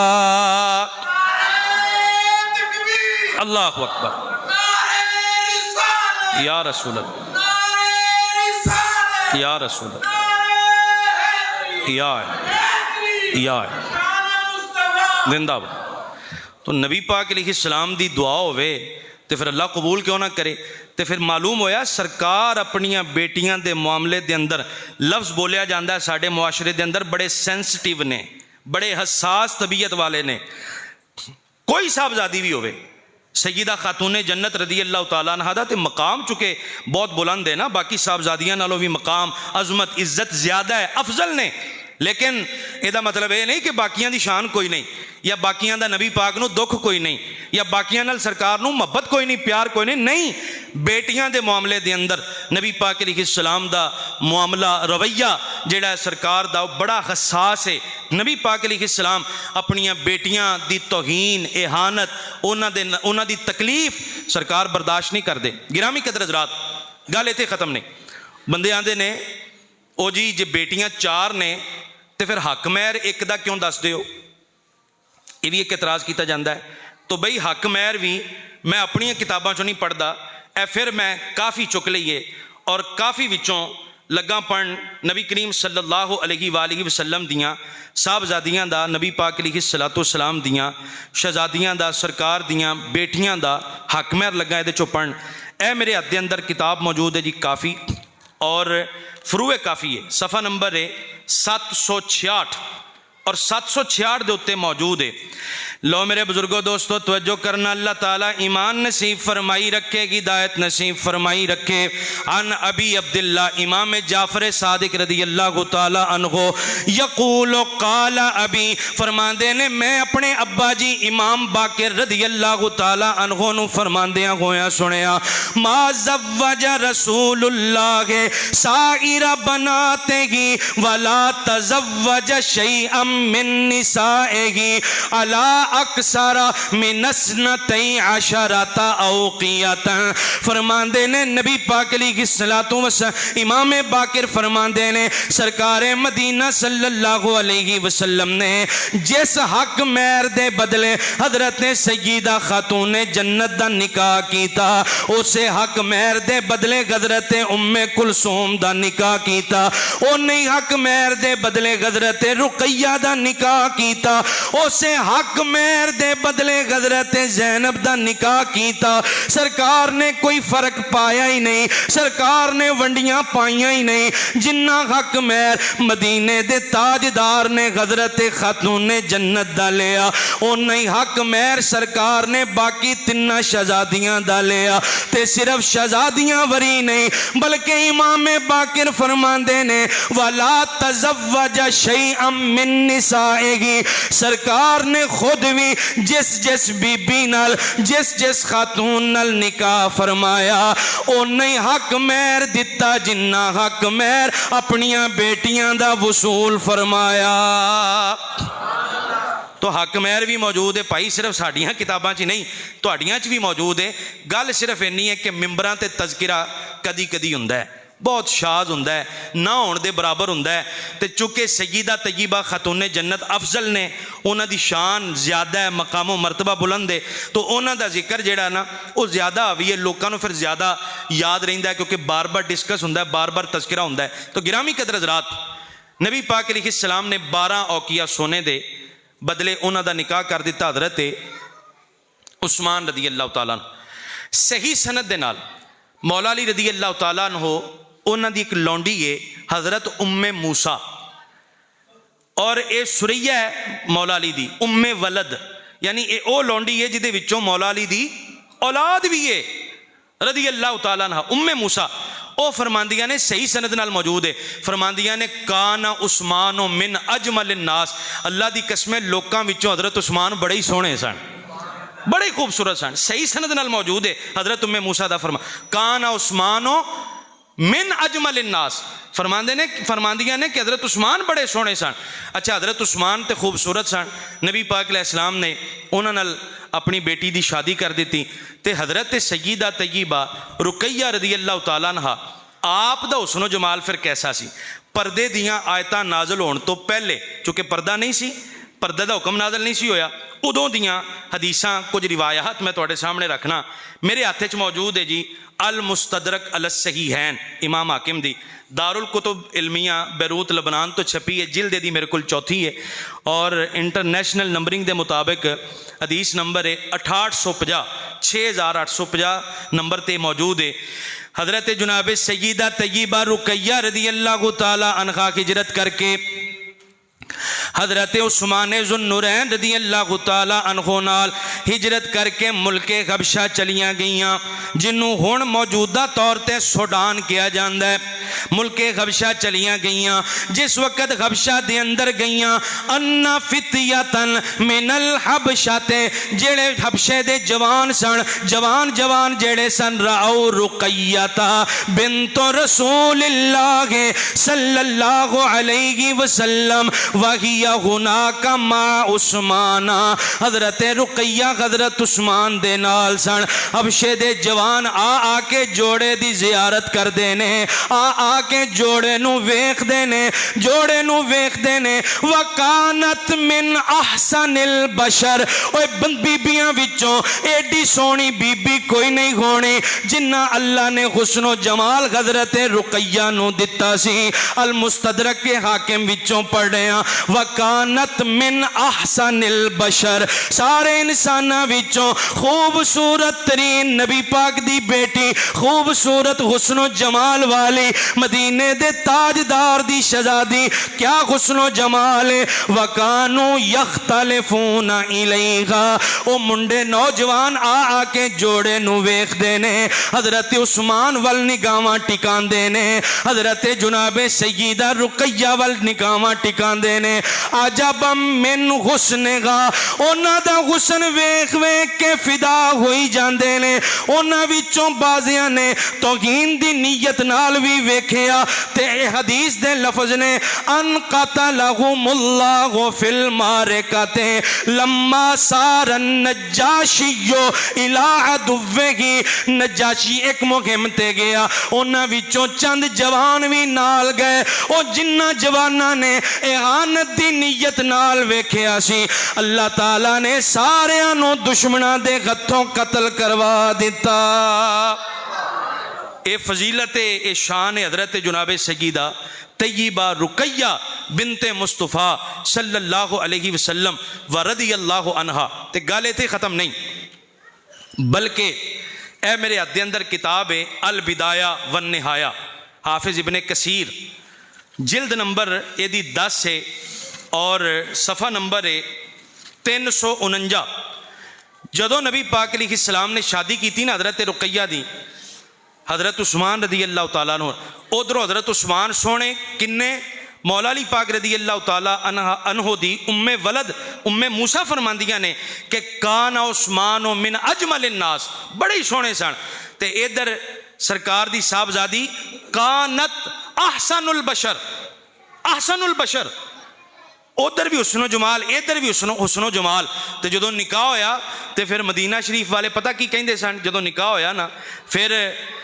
अल्लाहु अकबर, या रसूल अल्लाह, या रसूल अल्लाह, या जिंदाबाद। तो नबी पाक अलैहिस्सलाम दी दुआ होवे तो फिर अल्लाह कबूल क्यों ना करे। तो फिर मालूम होया सरकार अपनियां बेटियां दे मामले दे अंदर लफ्ज़ बोलिया जाता है, साढ़े मुआशरे दे अंदर बड़े सेंसिटिव ने, बड़े हसास तबीयत वाले ने। कोई साहबजादी भी होवे, सय्यदा खातून जन्नत रदी अल्लाह तआला अन्हा दा ते मकाम चुके बहुत बुलंद है ना, बाकी साहबजादियां नालों भी मकाम अजमत इज्जत ज़्यादा है, अफजल ने। लेकिन यदा मतलब ये नहीं कि बाकियां दी शान कोई नहीं, या बाकियां दा नबी पाक नू दुख कोई नहीं, या बाकियां नाल सरकार नू मोहब्बत कोई नहीं, प्यार कोई नहीं। बेटियां दे मामले दे अंदर नबी पाक अलैहिस्सलाम दा मामला रवैया जिहड़ा सरकार दा बड़ा हसास है। नबी पाक अलैहिस्सलाम अपनियां बेटियां दी तौहीन एहानत उन्हां दी तकलीफ सरकार बर्दाश्त नहीं करते। गिरामी कदर हज़रात, गल इत्थे ख़त्म नहीं। बंदे आंदे ने ओ जी जे बेटियां 4 ने तो फिर हक महर एक दा क्यों दस दिओ, ये भी एक एतराज़ किया जाता है। तो बई हक महर भी मैं अपनियां किताबां चों नहीं पढ़दा, ए फिर मैं काफ़ी चुक लईए और काफ़ी विचों लगा पढ़न नबी करीम सल्लल्लाहु अलैहि वसल्लम दियां साहबजादियां दा, नबी पाक अलैहिस्सलातु वस्सलाम दियां शहजादियां दा, सरकार दियां बेटियां दा हक महर लगा ये चो पढ़न। ए मेरे हत्थ दे अंदर किताब मौजूद है जी काफ़ी, और फरूए काफ़ी है, सफ़ा नंबर है 766 और 766 के उत्ते मौजूद है। लो मेरे बुजुर्गो दोस्तों तवज्जो करना, अल्लाह ताला ईमान नसीब फरमाई रखे, हिदायत नसीब फरमाई रखे। अन अबी अब्दुल्ला इमाम जाफर सादिक रदी अल्लाह ताला अन्हो यकूल काला अबी, फरमांदे ने मैं अपने अब्बा जी इमाम बाकिर रदी अल्लाह ताला अन्हो नू फरमांदियां होया सुनिया, मा ज़व्वज रसूलुल्लाह साइरा बनाते ही वला तज़व्वज शैअम मिन निसाइही अला अक्सरा मिन अस्नतै अशरता औक़ियतन। फरमांदे ने नबी पाक अलैहिस्सलातु वस्सलाम इमाम बाकिर फरमांदे ने सरकार मदीना सल्लल्लाहु अलैहि वसल्लम ने जिस हक मेहर दे बदले हजरत सय्यदा खातून जन्नत दा निकाह कीता, उसे हक मेहर दे बदले हजरत उम्मे कुलसूम दा निकाह कीता। उन्हें ही हक मेहर दे बदले हजरत रुकैया दा निकाह कीता। उसे हक मेहर दे बदले हजरत ज़ैनब दा निकाह कीता। सरकार ने कोई फर्क पाया ही नहीं, सरकार ने वंडियां पाइया ही नहीं। जिन्ना हक मेहर मदीने दे ताजदार ने हजरत खातून जन्नत दा लिया, उन्ना ही हक मेहर सरकार ने बाकी तिन्ना शहजादियां दा लिया। ते सिर्फ शहजादियां वरी नहीं बल्कि इमाम बाकिर फरमांदे ने वला तज़व्वज शैअम मिन निसाइही, सरकार ने खुद भी जिस जिस बीबी नाल जिस जिस खातून नाल निकाह फरमाया उन्ना ही हक मेहर दिता जिन्ना हक मेहर अपनियां बेटियां दा वसूल फरमाया। तो हक मेहर भी मौजूद है भाई, सिर्फ साड़ियाँ किताबां च नहीं तुहाड़ियां च भी मौजूद है। गल सिर्फ इन्नी है कि मिंबरां ते तज़किरा कदी कदी हुंदा है, बहुत शाज हुंदा है, ना होने दे बराबर हुंदा है। ते चूँकि सय्यदा तय्यबा खातून जन्नत अफजल ने, उन्हां दी शान ज़्यादा है, मकामो मरतबा बुलंद है, तो उन्हां दा जिक्र जिहड़ा ना वो ज़्यादा हावी है, लोगों को फिर ज़्यादा याद रहिंदा है क्योंकि बार बार डिस्कस हुंदा है, बार बार तज़किरा हुंदा है। तो गिरामी कदर हज़रात, नबी पाक अलैहिस्सलाम ने 12 औकिया सोने दे बदले उन्हां दा निकाह कर दिता हज़रत उस्मान रदी अल्लाह तआला अन्हु। सही सनद दे नाल मौला अली रदी अल्लाह तआला अन्हु उन्हां दी एक लौंडी है हज़रत उम्मे मूसा, और ये सुरैया है मौला अली दी उम्मे वलद, यानी ये ओ लौंडी है जिहदे विचों मौला अली दी औलाद भी है रदी अल्लाह तआला अन्हा उम्मे मूसा। ओ फरमांदियां ने सही सनद नाल मौजूद है, फरमांदियां ने काना उस्मान मिन अजमल नास, अल्लाह दी कसम लोकां विचों हज़रत उस्मान बड़े ही सोहने सन, बड़े ही खूबसूरत सन। सही सनद नाल मौजूद है हज़रत उम्मे मूसा दा फरमा काना उस्मानो मिन अजमल नास, फरमांदियां ने कि हज़रत उस्मान बड़े सोहने सन। अच्छा हज़रत उस्मान तो खूबसूरत सन, नबी पाक अलैहिस्सलाम ने उन्हां नाल अपनी बेटी की शादी कर दी। तो हज़रत सय्यदा तय्यबा रुकैया रदी अल्लाह तआला अन्हा आप दा हुस्न जमाल फिर कैसा सी, परदे दियां आयतां नाज़िल होने तो पहले, चूँकि पर्दा नहीं सी, पर्दे का हुक्म नाज़िल नहीं सी होया, उदों दियां हदीसां कुछ रिवायात मैं तुहाडे सामने रखना। मेरे हाथ च मौजूद है जी अल मुस्तदरक अल सहीहैन इमाम हाकिम दी, दारुल कुतुब इल्मिया बैरूत लबनान तो छपी है, जिल्द दी मेरे को चौथी है, और इंटरनेशनल नंबरिंग के मुताबिक हदीस नंबर है 6850 6850 नंबर ते मौजूद है। हज़रत जुनाब सय्यदा तय्यबा रुकैया रदी अल्लाह तआला अन्हा की हिजरत करके हज़रत उस्मान ज़ुन्नुरैन रदी अल्लाह तआला अन्हु नाल हिजरत करके मुल्के हबशा चलियां गईयां, जिन्हों हुण मौजूदा तौर पर सूडान किया जाता है। मुल्के हबशा चलियां गईयां, जिस वक्त हबशा दे अंदर गईयां अन्ना फितियतन मिनल हबशा ते जेड़े हबशे दे जवान सन, जवान जवान जेड़े सन राओ रुकैयता बिन्त रसूलिल्लाह सल्लल्लाहु अलैहि वसल्लम वहिया हुनाका मा उस्माना, हज़रत रुकैया हज़रत उस्मान दे नाल सन। हबशे दे जवान आके जोड़े दी जियारत करदे ने, आके जोड़े नू वेखदे ने, जोड़े नू वेखदे ने। वकानत मिन अहसनिल बशर, ओए बीबियां विचों एडी सोहनी बीबी कोई नहीं होनी जिन्ना अल्लाह ने हुस्नो जमाल हज़रत रुकैया नू दिता सी। अल मुस्तदरक के हाकिम विचों पढ़िया वकानत मिन अहसनिल बशर, सारे इंसाना विचों खूबसूरत तरीन नबी पाक दी बेटी, खूबसूरत हुस्नो जमाल वाली मदीने दे ताजदार दी शहजादी, क्या हुस्नो जमाल है। वकानू यख्तलिफूना इलैहा, ओ मुंडे नौजवान आके जोड़े नू वेखदे ने, हज़रत उस्मान वल निगाहां टिकांदे ने, हज़रत जुनाबे सय्यदा रुकैया वल निगाहां टिकांदे ने। अजबम मिन हुस्नेहा, उन्हां दा हुस्न वेख वेख के फिदा होई जांदे ने। उन्हां विचों बाज़ियां ने तौहीन दी नीयत नाल भी वेखिया ते हदीस दे लफ्ज ने अन कतलहुमुल्लाहु फिल मारिकते लम्मा सारन नज्जाशियो इला अदुव्वेही। नज्जाशी एक मुहिम ते गया, उन्हां विचों चंद जवान भी नाल गए। ओ जिन्ना जवाना ने इहानत दी नीयत नाल वेखिया सी, अल्लाह ताला ने सारियां नूं दुश्मनां दे हत्थों कतल करवा दिता। ए फजीलत ए शान हजरत जुनाब सय्यदा तय्यबा रुकैया बिनते मुस्तफ़ा सल्लल्लाहु अलैहि वसल्लम व रदियल्लाहु अन्हा। ते गल इत्थे ख़त्म नहीं, बल्कि ए मेरे हथ दे अंदर किताब है अल बिदाया वन निहाया, हाफिज इब्ने कसीर, जिल्द नंबर यदि 10 है और सफ़ा नंबर है 349। जदों नबी पाक अलैहिस्सलाम ने शादी की थी ना हज़रत रुकैया दी, हज़रत उस्मान रदी अल्लाह तआला अन्हु, उधरों हज़रत उस्मान सोने किन्ने मौला अली पाक रदी अल्लाह तआला अन्हु दी उम्मे वलद उम्मे मूसा फरमांदियां ने कि काना उस्मान मिन अजमल नास, बड़े ही सोहने सन। ते इधर सरकार दी साहबजादी कानत अहसनुल बशर, अहसनुल बशर, उधर भी हुस्नो जमाल इधर भी हुस्नो जमाल। तो जदों निकाह होया तो फिर मदीना शरीफ वाले पता की कहंदे सन, जदों निकाह होया ना फिर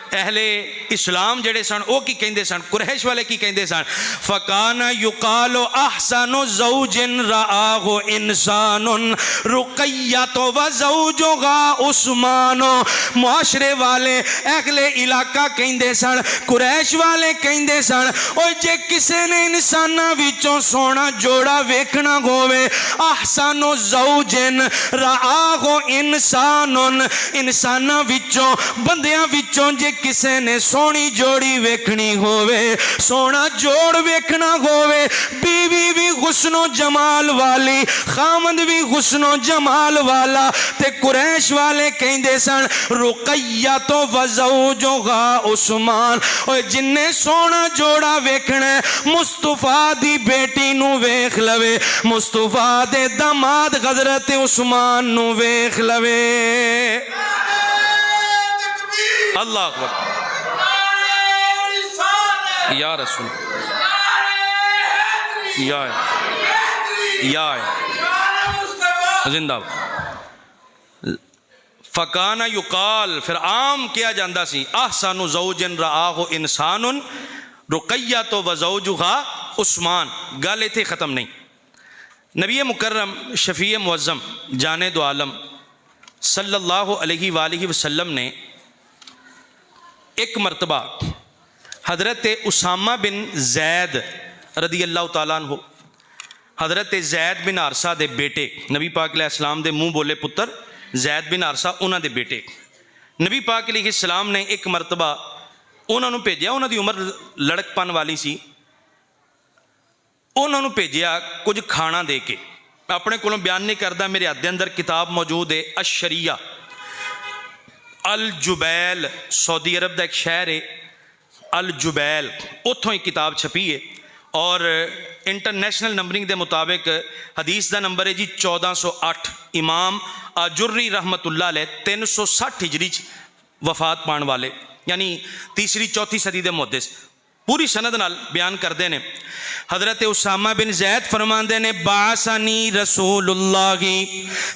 अहले इस्लाम जड़े सन वो की कहंदे सन, कुरैश वाले की कहंदे सन, फकाना युकालो अहसनु ज़ौजिन रआहु इंसानुन रुकैयतो व ज़ौजुहा उस्मानो। मुआशरे वाले अहले इलाका कहंदे सन, कुरैश वाले कहंदे सन, ओ जे किसी ने इंसाना विचों सोना जोड़ा वेखना होवे, अहसनु ज़ौजिन रआहु इंसानुन, इंसाना विचों बंदियां विचों जे किसे ने सोनी जोड़ी वेखनी होवे, सोना जोड़ वेखना होवे, बीवी भी हुस्नो जमाल वाली, खामद भी हुस्नो जमाल वाला, ते कुरैश वाले कहंदे सन रुकैया तो वज़ौजुहा उस्मान। ओए जिन्ने सोना जोड़ा वेखना मुस्तफा दी बेटी नू वेख लवे, मुस्तफा दे दामाद हज़रत उस्मान नू वेख लवे। अल्लाह अकबर, या रसूल, या जिंदाबाद। फकाना युकाल, फिर आम किया जाता सी, अहसनु ज़ौजिन रआहु इंसानुन रुकैया तो वज़ौजुहा उस्मान। गल इत्थे ख़त्म नहीं। नबी मुकर्रम शफ़ी मुअज़्ज़म जाने दो आलम सल्लल्लाहु अलैहि वालिहि वसल्लम ने एक मरतबा हज़रत उसामा बिन जैद रदी अल्लाह तआला अन्हु, हज़रत जैद बिन हारसा दे बेटे, नबी पाक अलैहिस्सलाम दे मुँह बोले पुत्र जैद बिन हारसा उन्हां दे बेटे, नबी पाक अलैहिस्सलाम ने एक मरतबा उन्होंने भेजा, उन्हों की उम्र लड़कपन वाली सी, उन्होंने भेजा कुछ खाना दे के। अपने कोलों बयान नहीं करता, मेरे हथ दे अंदर किताब मौजूद है अशरिया अल जुबैल, सऊदी अरब का एक शहर है अल जुबैल, उतों ही किताब छपी है और इंटरनेशनल नंबरिंग के मुताबिक हदीस का नंबर है जी 1408। इमाम आजुर्री रहमतुल्लाह अलैह 360 हिजरी वफात पाने वाले, यानी तीसरी चौथी सदी के मुहद्दिस, पूरी सनद नाल बयान करते हैं। हज़रत उसामा बिन जैद फरमाते ने बासानी रसूलुल्लाही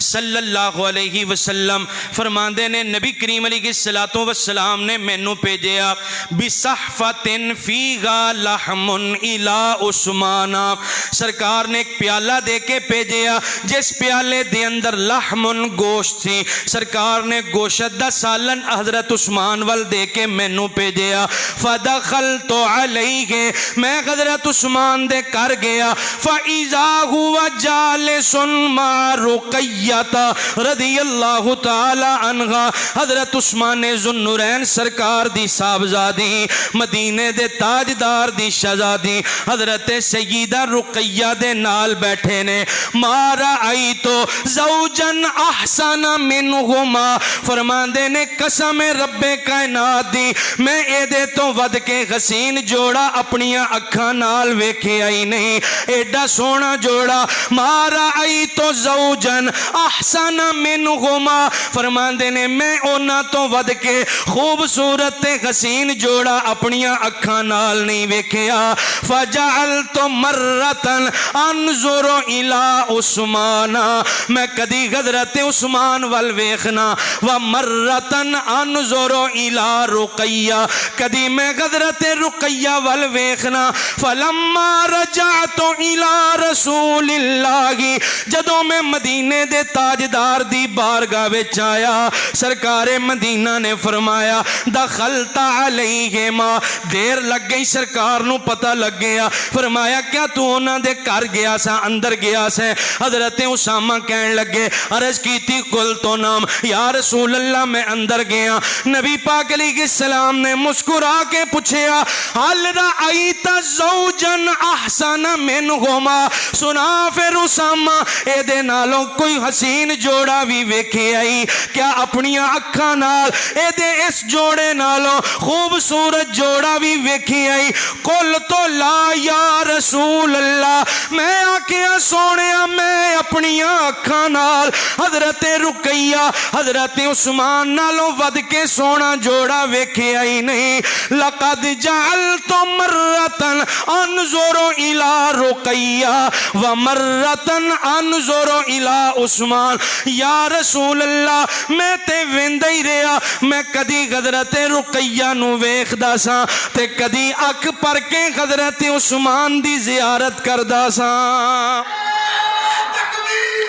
सल्लल्लाहु अलैहि वसल्लम, फरमाते ने नबी करीम अलैहिस्सलातु वस्सलाम ने मैनू भेजा बिसहफतिन फीहा लहमुन इला उस्माना, सरकार ने एक प्याला दे के भेजा जिस प्याले दे अंदर लहमुन गोश्त थी, सरकार ने गोश्त दा सालन हज़रत उस्मान वल दे के मैनू भेजा। फदखल तो अलैहि, मैं हज़रत उस्मान दे कर गया, फ़इज़ा हुवा जालिसुन मा रुकैयता रदियल्लाहु ताला अन्हा, हज़रत उस्मान ज़ुन्नुरैन सरकार दी साहबजादी, मदीने दे ताजदार दी शहजादी हज़रत सय्यदा रुकैया दे नाल बैठे ने। मारा आई तो ज़ौजन अहसन मिनहुमा, फरमांदे ने कसम रब्बे कायनात दी मैं एदे तो वध के हसीन जोड़ा अपनियां अखां नाल वेखिया ही नहीं। एडा सोहना जोड़ा मारा आई तो ज़ौजन अहसन मिनहुमा, फरमांदे ने मैं उन्हां तो वध के खूबसूरत ते हसीन जोड़ा अपनियां अखां नाल नहीं वेखिया। फजअलतु मर्रतन अनजुरु इला उस्माना, मैं कदी हज़रत उस्मान वल वेखना, व मर्रतन अनजुरु इला रुकैया, कदी मैं हज़रत रुकैया वल वेखना। फलम्मा रजअतु इला रसूलिल्लाहि, जदों मैं मदीने दे ताजदार दी बारगाह विच आया, सरकारे मदीना ने फरमाया दखलता अलैहिमा, देर लग गई सरकार नू पता लग गया। फरमाया क्या तू उन्हां दे घर गया सा, अंदर गया से? हज़रत उसामा कहन लगे, अर्ज कीती कुल तो नाम या रसूल अल्लाह, मैं अंदर गया। नबी पाक अलैहिस्सलाम ने मुस्कुरा के पूछया हल रअयता ज़ौजन अहसन मिनहुमा, सुना फिर उसामा एदे नालों कोई हसीन जोड़ा भी वेखे आई क्या? अपनियां अखां नाल एदे इस जोड़े नालों खूबसूरत जोड़ा भी वेखी आई? कुल तो ला या रसूल अल्लाह, मैं आखिया सोनिया मैं अपनियां अखां नाल हज़रत रुकैया हज़रत उस्मान नालों वध के सोना जोड़ा वेखे आई नहीं। लक़द जअलतु मर्रतन अनजुरु इला रुकैया व मर्रतन अनजुरु इला उस्मान, या रसूल अल्लाह मैं ते वेंदा ही रहा, मैं कदी हज़रत रुकैया नू वेखदा सा ते कदी अख पर के हज़रत उस्मान दी ज़ियारत करदा सा।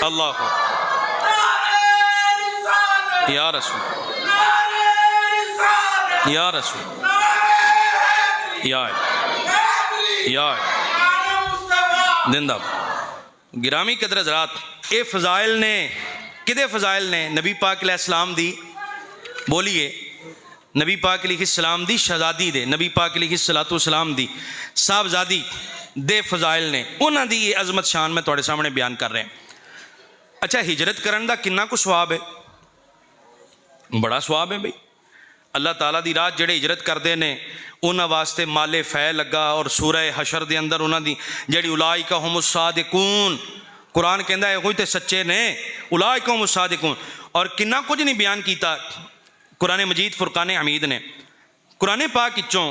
अल्लाह या रसूल या रसूल या जिंदा। गिरामी कदर हज़रात, ये फ़ज़ाइल ने किदे फ़ज़ाइल ने? नबी पाक अलैहिस्सलाम दी, बोलिए नबी पाक अलैहिस्सलाम दी शहजादी दे, नबी पाक अलैहिस्सलाम दी साहबजादी दे फ़ज़ाइल ने, उन्हां दी ये अज़मत शान मैं तुहाडे सामने बयान कर रहा। अच्छा, हिजरत करन दा किन्ना कुछ सवाब है? बड़ा सवाब है भाई। अल्लाह ताला दी राह जेड़े हिजरत करते हैं उन्हां वास्ते माले फै लगा, और सूरह हशर दे अंदर उन्हां दी जेड़ी उलाइका हुमुस सादिकून, कुरान कहता है कोई तो सच्चे ने, उलाइका हुमुस सादिकून। और किन्ना कुछ नहीं बयान किया कुरान मजीद फुरकान हमीद ने। कुरान पाक विचों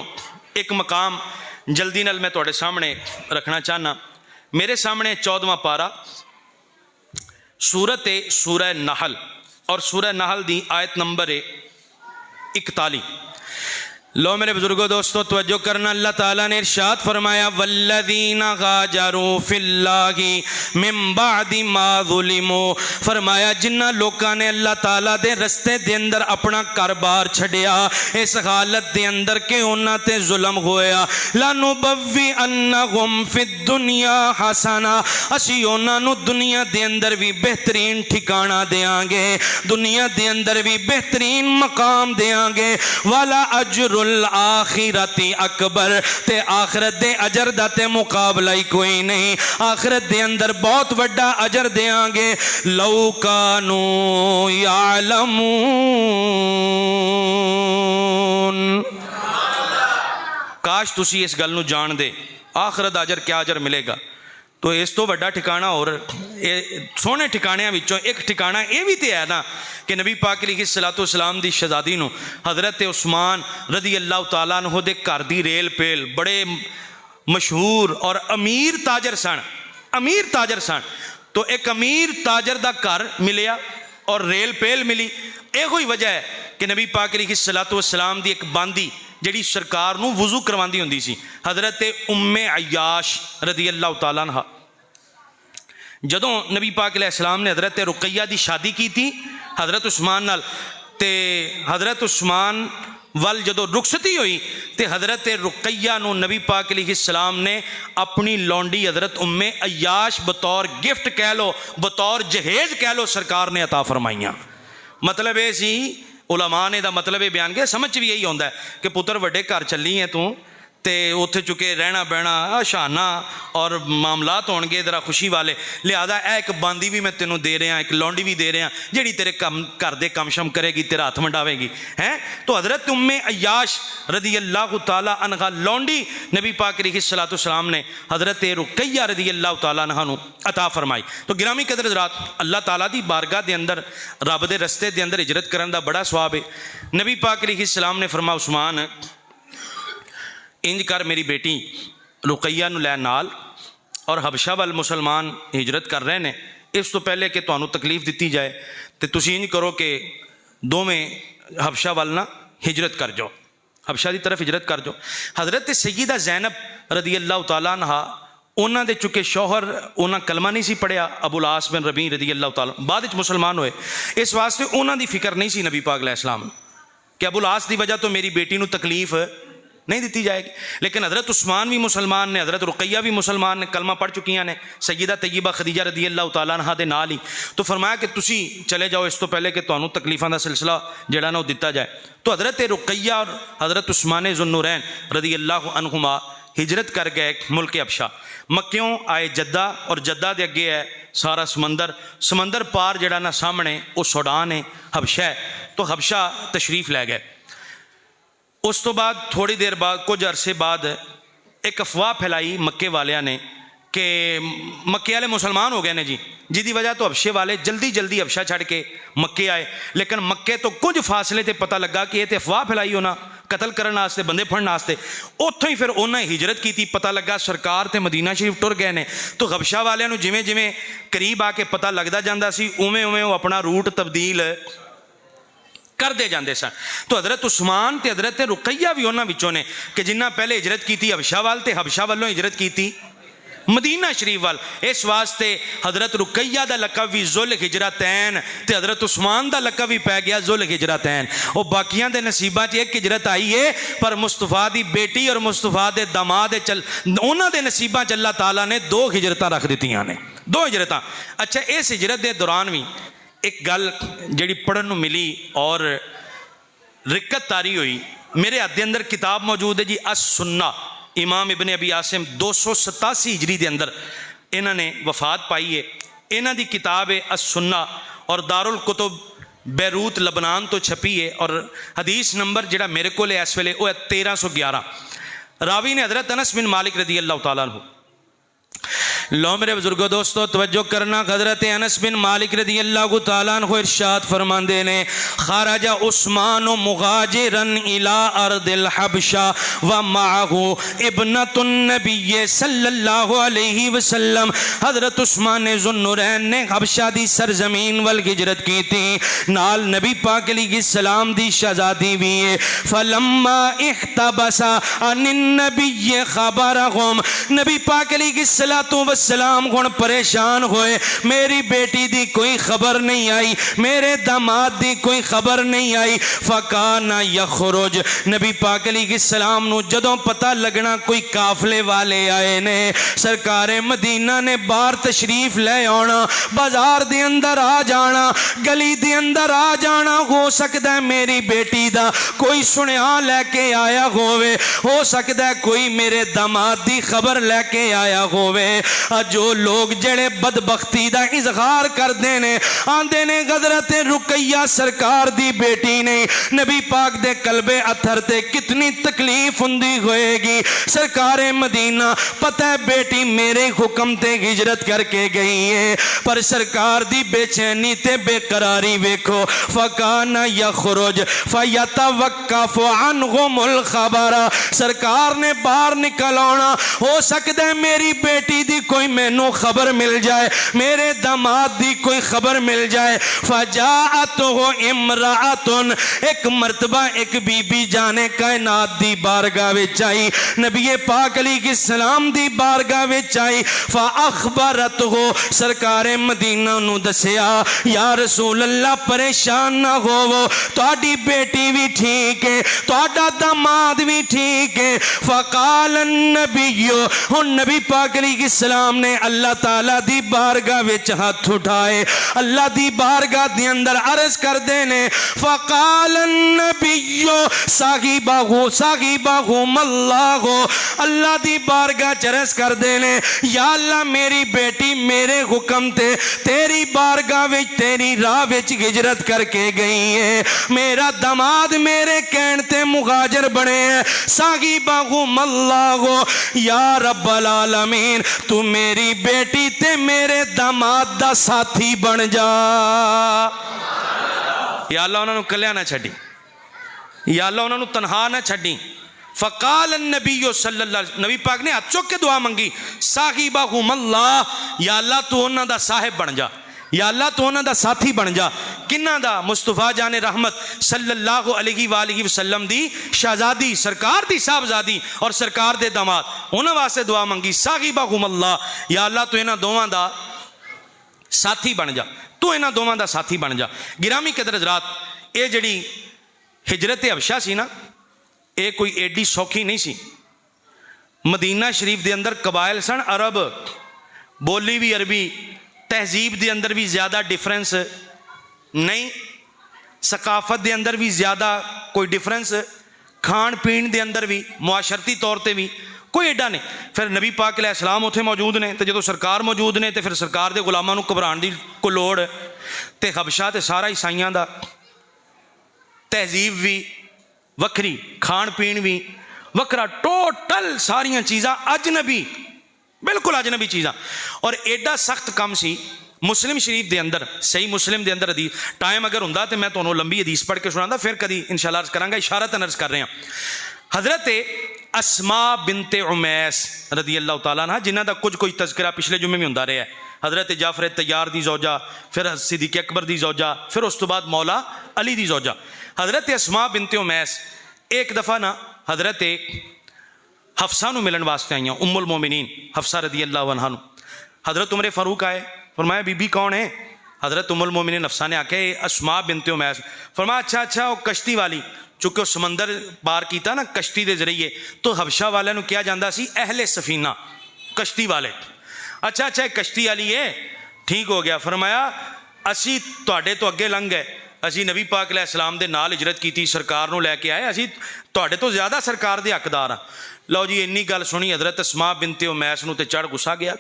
एक मकाम जल्दी नाल मैं तुहाडे सामने रखना चाहना। मेरे सामने 14वां पारा सूरत है सूरह नहल, और सूरह नहल दी आयत नंबर है 41। लो मेरे बुजुर्गो दोस्तों तवज्जो करना, अल्लाह ताला ने इरशाद फरमाया वल्लज़ीना गाजरू फिल्लाहि मिन बादि मा ज़ुलिमू, फरमाया जिन्ना लोगों ने अल्लाह ताला दे रस्ते दे अंदर अपना घर-बार छड़िया, इस हालत दे अंदर के उन्हां ते जुल्म होया, लानुबव्वि अन्नहुम फिद दुनिया हसना, असी उन्हां नू दुनिया दे अंदर भी बेहतरीन ठिकाना देंगे, दुनिया दे अंदर भी बेहतरीन मकाम देंगे। वाला अजरुल आखिरती अकबर, ते आखिरत दे अजर दा ते मुकाबला ही कोई नहीं, आखिरत दे अंदर बहुत बड़ा अजर देंगे। लौ कानू यालमून, काश तुसी इस गल नू जान दे आखिरत अजर क्या अजर मिलेगा। तो इस तो वड्डा ठिकाना और सोहने ठिकाणियां विचों एक ठिकाना ये भी तो है ना कि नबी पाक अलैहिस्सलाम दी शहजादी नू हज़रत उस्मान रज़ी अल्लाह तआला अन्हु दे घर दी रेल पेल, बड़े मशहूर और अमीर ताजर सन, अमीर ताजर सन। तो एक अमीर ताजर दा घर मिलिया और रेल पेल मिली। यो ही वजह है कि नबी पाक अलैहिस्सलाम दी एक बांदी जिहड़ी सरकार नू वुजू करवांदी हुंदी सी, हज़रत उम्मे अय्याश रज़ी अल्लाह तआला अन्हा, जदों नबी पाक अलैहिस्सलाम ने हज़रत रुकैया दी शादी की थी हज़रत उस्मान नाल, ते हज़रत उस्मान वल जदों रुखसती हुई तो हज़रत रुकैया नू नबी पाक अलैहिस्सलाम ने अपनी लौंडी हज़रत उम्मे अय्याश बतौर गिफ्ट कह लो, बतौर जहेज कह लो, सरकार ने अता फरमाइयां। मतलब ये सी उलमा ने दा मतलब ये बयान किया, समझ भी यही होंदा है कि पुत्र वड्डे घर चली है तू तो उत्थे चुके रहना बहना शाना और मामलात होणगे जरा खुशी वाले, लिहाजा यह एक बांदी भी मैं तेनों दे रहा, एक लौंडी भी दे रहा जिहड़ी तेरे कम घर दे कम शम करेगी, तेरा हथ वंडावेगी हैं। तो हज़रत उम्मे अय्याश रदी अल्लाह तआला अन्हा लौंडी नबी पाक अलैहिस्सलातु वस्सलाम ने हज़रत रुकैया रदी अल्लाह तआला अन्हा नूं अता फरमाई। तो गिरामी कदर हज़रात, अल्लाह ताला दी बारगाह दे अंदर रब दे रस्ते दे अंदर हिजरत करन दा बड़ा सवाब है। नबी पाक अलैहिस्सलाम ने फरमाया, उस्मान इंज कर, मेरी बेटी रुकैया नूं लै नाल, और हबशा वाल मुसलमान हिजरत कर रहे हैं, इस तो पहले कि तुहानूं तकलीफ दी जाए तो तुसीं इंज करो कि दोवें हबशा वाल ना हिजरत कर जाओ, हबशा की तरफ हिजरत कर जाओ। हज़रत सैयदा ज़ैनब रदी अल्लाह तआला अन्हा, उन्हां दे चुके शौहर उन्हां कलमा नहीं सी पढ़िया, अबुल आस बिन रबी रदी अल्लाह तआला, बाद विच मुसलमान होए, इस वास्ते उन्हां दी फिक्र नहीं सी नबी पाक अलैहिस्सलाम कि अबुल आस की वजह तो मेरी बेटी नूं तकलीफ नहीं दी जाएगी। लेकिन हज़रत उस्मान भी मुसलमान ने, हज़रत रुकैया भी मुसलमान ने, कलमा पढ़ चुकियां ने, सैयदा तैयबा खदीजा रदी अल्लाह तआला अन्हा दे नाल ही। तो फरमाया कि तुसी चले जाओ इस तो पहले कि तुहानूं तकलीफां दा सिलसिला जिहड़ा ना दिता जाए। तो हज़रत रुकैया और हज़रत उस्मान ज़ुन्नुरैन रदी अल्लाह अन्हुमा हिजरत कर गए मुल्क हबशा। मक्यों आए जद्दा, और जद्दा दे अगे है सारा समंदर, समंदर पार जिहड़ा ना सामने वो सूडान है, हबशा है। तो हबशा तशरीफ लै गए। उस तो बाद थोड़ी देर बाद, कुछ अरसे बाद एक अफवाह फैलाई मक्के वालियां ने कि मक्के वाले मुसलमान हो गए ने जी, जिसकी वजह तो हबशे वाले जल्दी जल्दी हबशा छड़ के मक्के आए। लेकिन मक्के तो कुछ फासले ते पता लगा कि यह तो अफवाह फैलाई होना कतल करने वास्ते, बंदे फड़ने वास्ते। उत्थों ही फिर उन्हें हिजरत की, पता लगा सरकार तो मदीना शरीफ टुर गए ने। तो हबशा वालियां नूं जिवें जिवें करीब आके पता लगता जाता सी, उवें उवें वो अपना रूट तब्दील करते जाते सन। तो हज़रत उस्मान ते हज़रत रुकैया भी उन्होंने विचों ने कि जिन्ना पहले हिजरत की हबशा वाल, ते हबशा वालों हिजरत की मदीना शरीफ वाल। इस वास्ते हज़रत रुकैया का लकब भी जुल हिजरतैन, ते हज़रत उस्मान का लकब भी पै गया जुल हिजरतैन। वो बाकियां दे नसीबां च एक हिजरत आई है, पर मुस्तफा की बेटी और मुस्तफा के दामाद चल उन्हां दे नसीबां च अल्लाह ताला ने दो हिजरतां रख दित्तियां ने, दो हिजरतां। अच्छा, इस हिजरत के दौरान भी एक गल जिहड़ी पढ़न नूं मिली और रिक्कत तारी हुई। मेरे हथ के अंदर किताब मौजूद है जी, अस सुन्ना, इमाम इबन अबी आसिम 287 हिजरी के अंदर इन्होंने वफात पाई है। इन्हां दी किताब है अस सुन्ना, और दारुल कुतुब बैरूत लबनान तो छपी है। और हदीस नंबर जिहड़ा मेरे को इस वेले वो है 1311। रावी ने हज़रत अनस बिन मालिक रदी अल्लाह तआला अन्हु। लो मेरे बुजुर्गो दोस्तों तवज्जो करना, हज़रत अनस बिन मालिक रदी अल्लाह तआला अन्हु इरशाद फरमाते ने, खराजा उस्मान मुहाजिरन इला अर्दिल हबशा व माहू इब्नतुन नबी सल्लल्लाहु अलैहि वसल्लम। हज़रत उस्मान ज़ुन्नुरैन ने हबशा दी सरजमीन वल हिजरत की थी, नाल नबी पाक अलैहिस्सलाम दी शहजादी भी है। फलम्मा इहतबसा अनिन नबी खबरहुम, नबी पाक अलैहिस्सलातु सलाम हुण परेशान होए, मेरी बेटी दी कोई खबर नहीं आई, मेरे दामाद दी कोई खबर नहीं आई। फकाना यखरुज, नबी पाक अलैहिस्सलाम नूं जदों पता लगना कोई काफले वाले आए ने, सरकारे मदीना ने बाहर तशरीफ ले आना, बाजार दे अंदर आ जाना, गली दे अंदर आ जाना। हो सकता है मेरी बेटी दा कोई सुनिया लैके आया होवे, हो सकता है कोई मेरे दामाद दी खबर लैके आया होवे। जो लोग जड़े बदबख्ती का इजहार करते हैं, आंदे ने हज़रत रुकैया सरकार दी बेटी ने नबी पाक दे कलबे अथर ते कितनी तकलीफ हुंदी होएगी। सरकारे मदीना पता है बेटी मेरे हुक्म ते हिजरत करके गई है, पर सरकार दी बेचैनी ते बेकरारी वेखो। फकाना यखरुज फयतवक्कफ अन्हुमुल खबर, सरकार ने बाहर निकल आना, हो सकता है मेरी बेटी दी कोई मैनू खबर मिल जाए, मेरे दामाद दी कोई खबर मिल जाए। फजाअतहु इमराअतुन, एक मर्तबा एक बीबी जाने कायनात दी बारगाह विच आई, नबी पाक अलैहिस्सलाम दी बारगाह विच आई। फअखबरतहु, सरकारे मदीना नू दसिया, या रसूल अल्लाह परेशान ना होवो, तुहाडी बेटी भी ठीक है, तुहाडा दामाद भी ठीक है। फकाल नबी, हुन नबी पाक अलैहिस्सलाम सलाम ने अल्लाह ताला दी बारगाह विच हथ उठाए, अल्लाह दी बारगाह दे अंदर अर्ज करदे ने फ़क़ाल नबियो साहिबाहु मल्लाहु, अल्लाह दी बारगाह च अर्ज करदे ने या अल्लाह मेरी बेटी मेरे हुक्म ते तेरी बारगाह विच तेरी राह विच हिजरत करके गई है, मेरा दमाद मेरे कहण ते मुहाजिर बने है, साहिबाहु मल्लाहु या रब्बल आलमीन तू मेरी बेटी ते मेरे दमाद दा साथी बन जा। या अल्लाह उन्होंने कल्या ना छड़ी, या अल्लाह उन्होंने तनहा ना छड़ी। फ़क़ाल नबी सल्लल्लाहु, नबी पाक ने हाथ चुक के दुआ मंगी, साहिबाहु मल्लाह या अल्लाह तू उन्हां दा साहिब बन जा, या अल्लाह तू उन्हां दा साथी बन जा। किन्ना दा? मुस्तफा जाने रहमत सल्लल्लाहु अलैहि वसल्लम दी शहजादी, सरकार दी साहबजादी और सरकार दे दामाद, उन्हां वास्ते दुआ मंगी साहिबाहु मल्लाह या अल्लाह तू इन्हां दोवां दा साथी बन जा, तू इन्हां दोवां दा साथी बन जा। गिरामी कदर हज़रात, ये जिहड़ी हिजरत हबशा सी ना, ये कोई एडी सौखी नहीं सी। मदीना शरीफ के अंदर कबाइल सन अरब, बोली भी अरबी, तहजीब के अंदर भी ज़्यादा डिफरेंस नहीं, सकाफत के अंदर भी ज़्यादा कोई डिफरेंस, खान पीन के अंदर भी मुआशरती तौर पर भी कोई एडा नहीं। फिर नबी पाक अलैहिस्सलाम उत्थे मौजूद ने, तो जो सरकार मौजूद ने तो फिर सरकार के गुलामां नूं घबराउण दी कोई लोड़, तो हबशा तो सारा ईसाइयां दा, तहजीब भी वखरी, खान पीन भी वखरा, टोटल सारिया चीज़ां अजनबी, बिल्कुल अजनबी चीज़ां। और एडा सख्त काम सी मुस्लिम शरीफ के अंदर, सही मुस्लिम के अंदर हदीस, टाइम अगर हुंदा तो मैं तुहानूं लंबी हदीस पढ़ के सुनांदा, फिर कभी इंशाअल्लाह अर्ज करांगा, इशारतन अर्ज कर रहे हैं। हज़रत अस्मा बिनते उमैस रदी अल्लाह तआला अन्हा, जिन्हां दा कुछ कोई तज़किरा पिछले जुम्मे में हुंदा रहा है, हज़रत जाफर तैयार दी ज़ौजा, फिर सिद्दीक़ अकबर दी ज़ौजा, फिर उस तो बाद मौला अली दी ज़ौजा। हज़रत अस्मा बिनते उमैस एक दफ़ा ना हज़रत हफ्सा नूं मिलन वास्ते आईयां, उम्मुल मोमिनीन हफ्सा रदी अल्लाह अन्हा नूं। हज़रत उमर फारूक आए, फरमाया बीबी कौन है? हज़रत उम्मुल मोमिनीन हफ्सा ने आके अस्मा बिनते उमैस, फरमाया अच्छा अच्छा वो कश्ती वाली, चूँकि वो समंदर पार किया ना कश्ती के जरिए, तो हबशा वाले नूं कहा जाता सी अहले सफीना, कश्ती वाले। अच्छा अच्छा कश्ती वाली है, ठीक हो गया। फरमाया असी तुहाडे तो अगे लंघ गए, असी नबी पाक अलैहिस्सलाम दे नाल हिजरत की, सरकार नूं लैके आए, असी तुहाडे तो ज़्यादा सरकार दे हकदार हाँ। लो जी, इन्नी गल सुनी हज़रत अस्मा बिनते उमैस नूं ते चढ़ गुस्सा गया।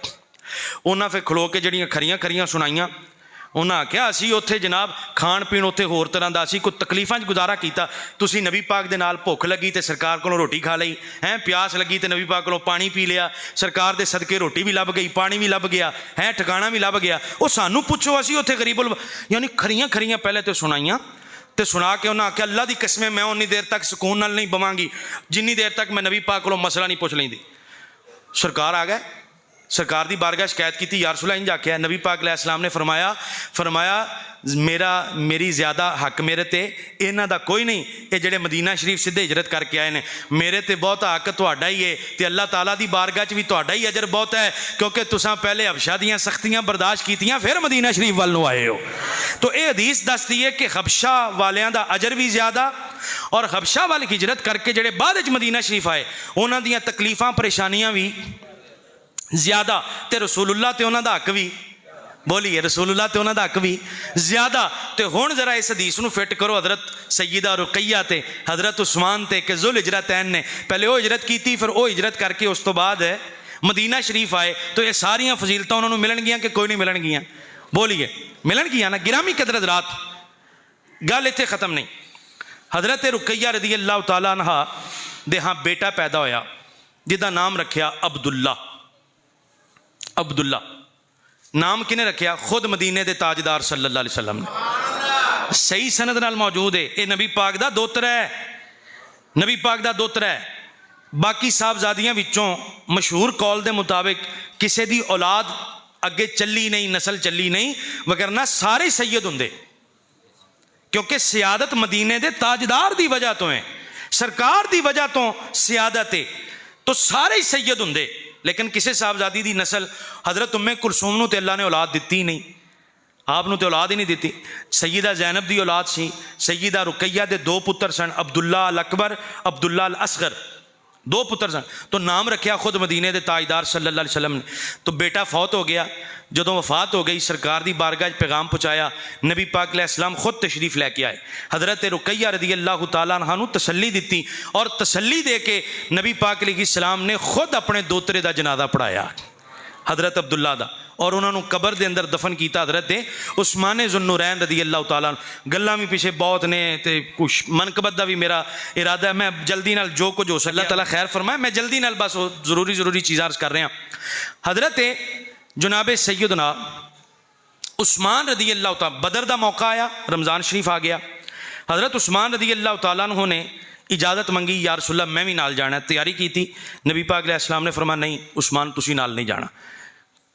उन्हां फिर खलो के जड़ियां खरियां खरियां सुनाइयां। उन्हां आख्या असी उत्थे जनाब खाण पीण उत्थे होर तरह का, असी कोई तकलीफां च गुजारा किया, तुसी नबी पाक दे नाल भुख लगी तो सरकार कोलों रोटी खा लई है, प्यास लगी तो नबी पाक कोलों पानी पी लिया, सरकार दे सदके रोटी भी लभ गई, पानी भी लभ गया है, ठिकाना भी लभ गया। वो सानू पुछो असी उत्थे गरीबुल, यानी खरियां खरियां पहले तो सुनाइयां, तो सुना के उन्हें आख्या अल्लाह की कसमें मैं उन्नी देर तक सुकून नाल नहीं बवांगी जिन्नी देर तक मैं नबी पाक कोलों मसला नहीं पुछ लैंदी। सरकार आ गए, सरकार की बारगाह शिकायत की, यार रसूल इंज आख्या। नबी पाक अलैहिस्सलाम ने फरमाया मेरी ज़्यादा हक मेरे ते इन्हां दा कोई नहीं, ये जेड़े मदीना शरीफ सिद्धे हिजरत करके आए ने, मेरे ते बहुत हक तुहाडा ही है, तो अल्लाह ताला दी बारगाह च भी तुहाडा ही अजर बहुत है, क्योंकि तुसां पहले हबशा दियां सख्तियां बर्दाश्त कीतियां, फिर मदीना शरीफ वाल नूं आए हो। तो ये हदीस दसदी है कि हबशा वालियां दा अजर भी ज़्यादा, और हबशा वाल हिजरत करके जेड़े बाद च मदीना शरीफ आए उन्हां दियां तकलीफां परेशानियां भी ज़्यादा, तो रसूलुल्लाह ते उन्हां दा हक भी, बोलिए रसूलुल्लाह ते उन्हां दा हक भी ज़्यादा। तो हुण जरा इस हदीस नूं फिट करो हज़रत सैयदा रुकैया ते हज़रत उस्मान ते कि जुल हिजरतैन ने पहले वो हिजरत की, फिर वो हिजरत करके उस तो बाद मदीना शरीफ आए, तो ये सारियां फजीलतां उन्होंने मिलणगियां कि कोई नहीं मिलणगियां? बोलिए मिलणगियां ना। गिरामी कदर हज़रात, गल इत्थे ख़त्म नहीं। हज़रत रुकैया रज़ी अल्लाह तआला अन्हा दे हाँ बेटा पैदा होया, जिहदा नाम रखिया अब्दुल्ला। अब्दुल्ला नाम किने रखिया? खुद मदीने दे ताजदार सल्लल्लाहु अलैहि वसल्लम ने। सही सनद नाल मौजूद है, ये नबी पाक दा दोतरा है, नबी पाक दा दोतरा है। बाकी साहबजादियां विचों मशहूर कौल के मुताबिक किसी की औलाद अगे चली नहीं, नस्ल चली नहीं, वगरना सारे सैयद होंदे, क्योंकि सियादत मदीने दे ताजदार की वजह तो है, सरकार की वजह तो सियादत है, तो सारे ही सैयद होंदे। लेकिन किसी साहबजादी की नस्ल हज़रत उम्मे कुलसूम नूं ते अल्लाह ने औलाद दिती नहीं, आपनूं ते औलाद ही नहीं दी। सैयदा जैनब की औलाद सी, सैयदा रुकैया दे दो पुत्र सन, अब्दुल्ला अल अकबर, अब्दुल्ला अल असगर। दो पुत्र सन, तो नाम रखा खुद मदीने के ताजदार सल्लल्लाहु अलैहि वसल्लम ने। तो बेटा फौत हो गया, जदों वफात हो गई सरकार की बारगाह पैगाम पहुँचाया, नबी पाक अलैहिस्सलाम खुद तशरीफ लैके आए, हज़रत रुकैया रदी अल्लाह तआला अन्हा नूं तसल्ली दी और तसल्ली दे के नबी पाक अलैहिस्सलाम ने खुद अपने दोतरे का जनाजा पढ़ाया हज़रत अब्दुल्ला दा, और उन्होंने कबर के अंदर दफन किया हज़रत उस्मान ज़ुन्नुरैन रदी अल्लाह तआला। गल्लां भी पिछे बहुत ने ते कुछ मनकबत का भी मेरा इरादा है, मैं जल्दी नाल जो कुछ हो सकता अल्लाह ताला खैर फरमाए, मैं जल्दी नाल बस जरूरी चीज़ां अर्ज़ कर रहा। हज़रत जनाब सैयदना उस्मान रदी अल्लाह तआला, बदर का मौका आया, रमज़ान शरीफ आ गया, हज़रत उस्मान रदी अल्लाह तआला अन्हु ने इजाज़त मंगी, या रसूल अल्लाह मैं भी नाल जाना, तैयारी की थी। नबी पाक अलैहिस्सलाम ने फरमाया नहीं उस्मान तुसी नाल नहीं जाना।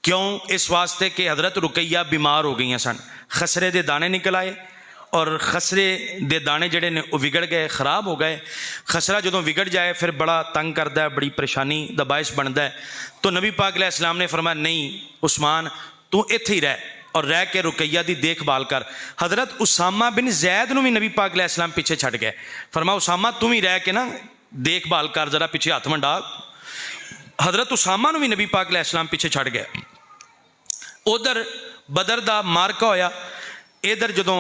क्यों? इस वास्ते कि हज़रत रुकैया बीमार हो गई सन, खसरे के दाने निकल आए और खसरे के दाने जड़े ने वो बिगड़ गए, ख़राब हो गए। खसरा जदों बिगड़ जाए फिर बड़ा तंग करता है, बड़ी परेशानी का बायस बनता है। तो नबी पाक अलैहिस्सलाम ने फरमाया नहीं उस्मान तू इत्थे ही रह और रह के रुकैया की देखभाल कर। हज़रत उसामा बिन जैद नूं भी नबी पाक अलैहिस्सलाम पीछे छड़ गए, फरमाया उसामा तू भी रह के ना देखभाल कर, जरा पीछे हाथ मंडा। हज़रत उसामा नूं भी नबी पाक अलैहिस्सलाम पीछे छड़ गए। उधर बदर का मारका होया, इधर जदों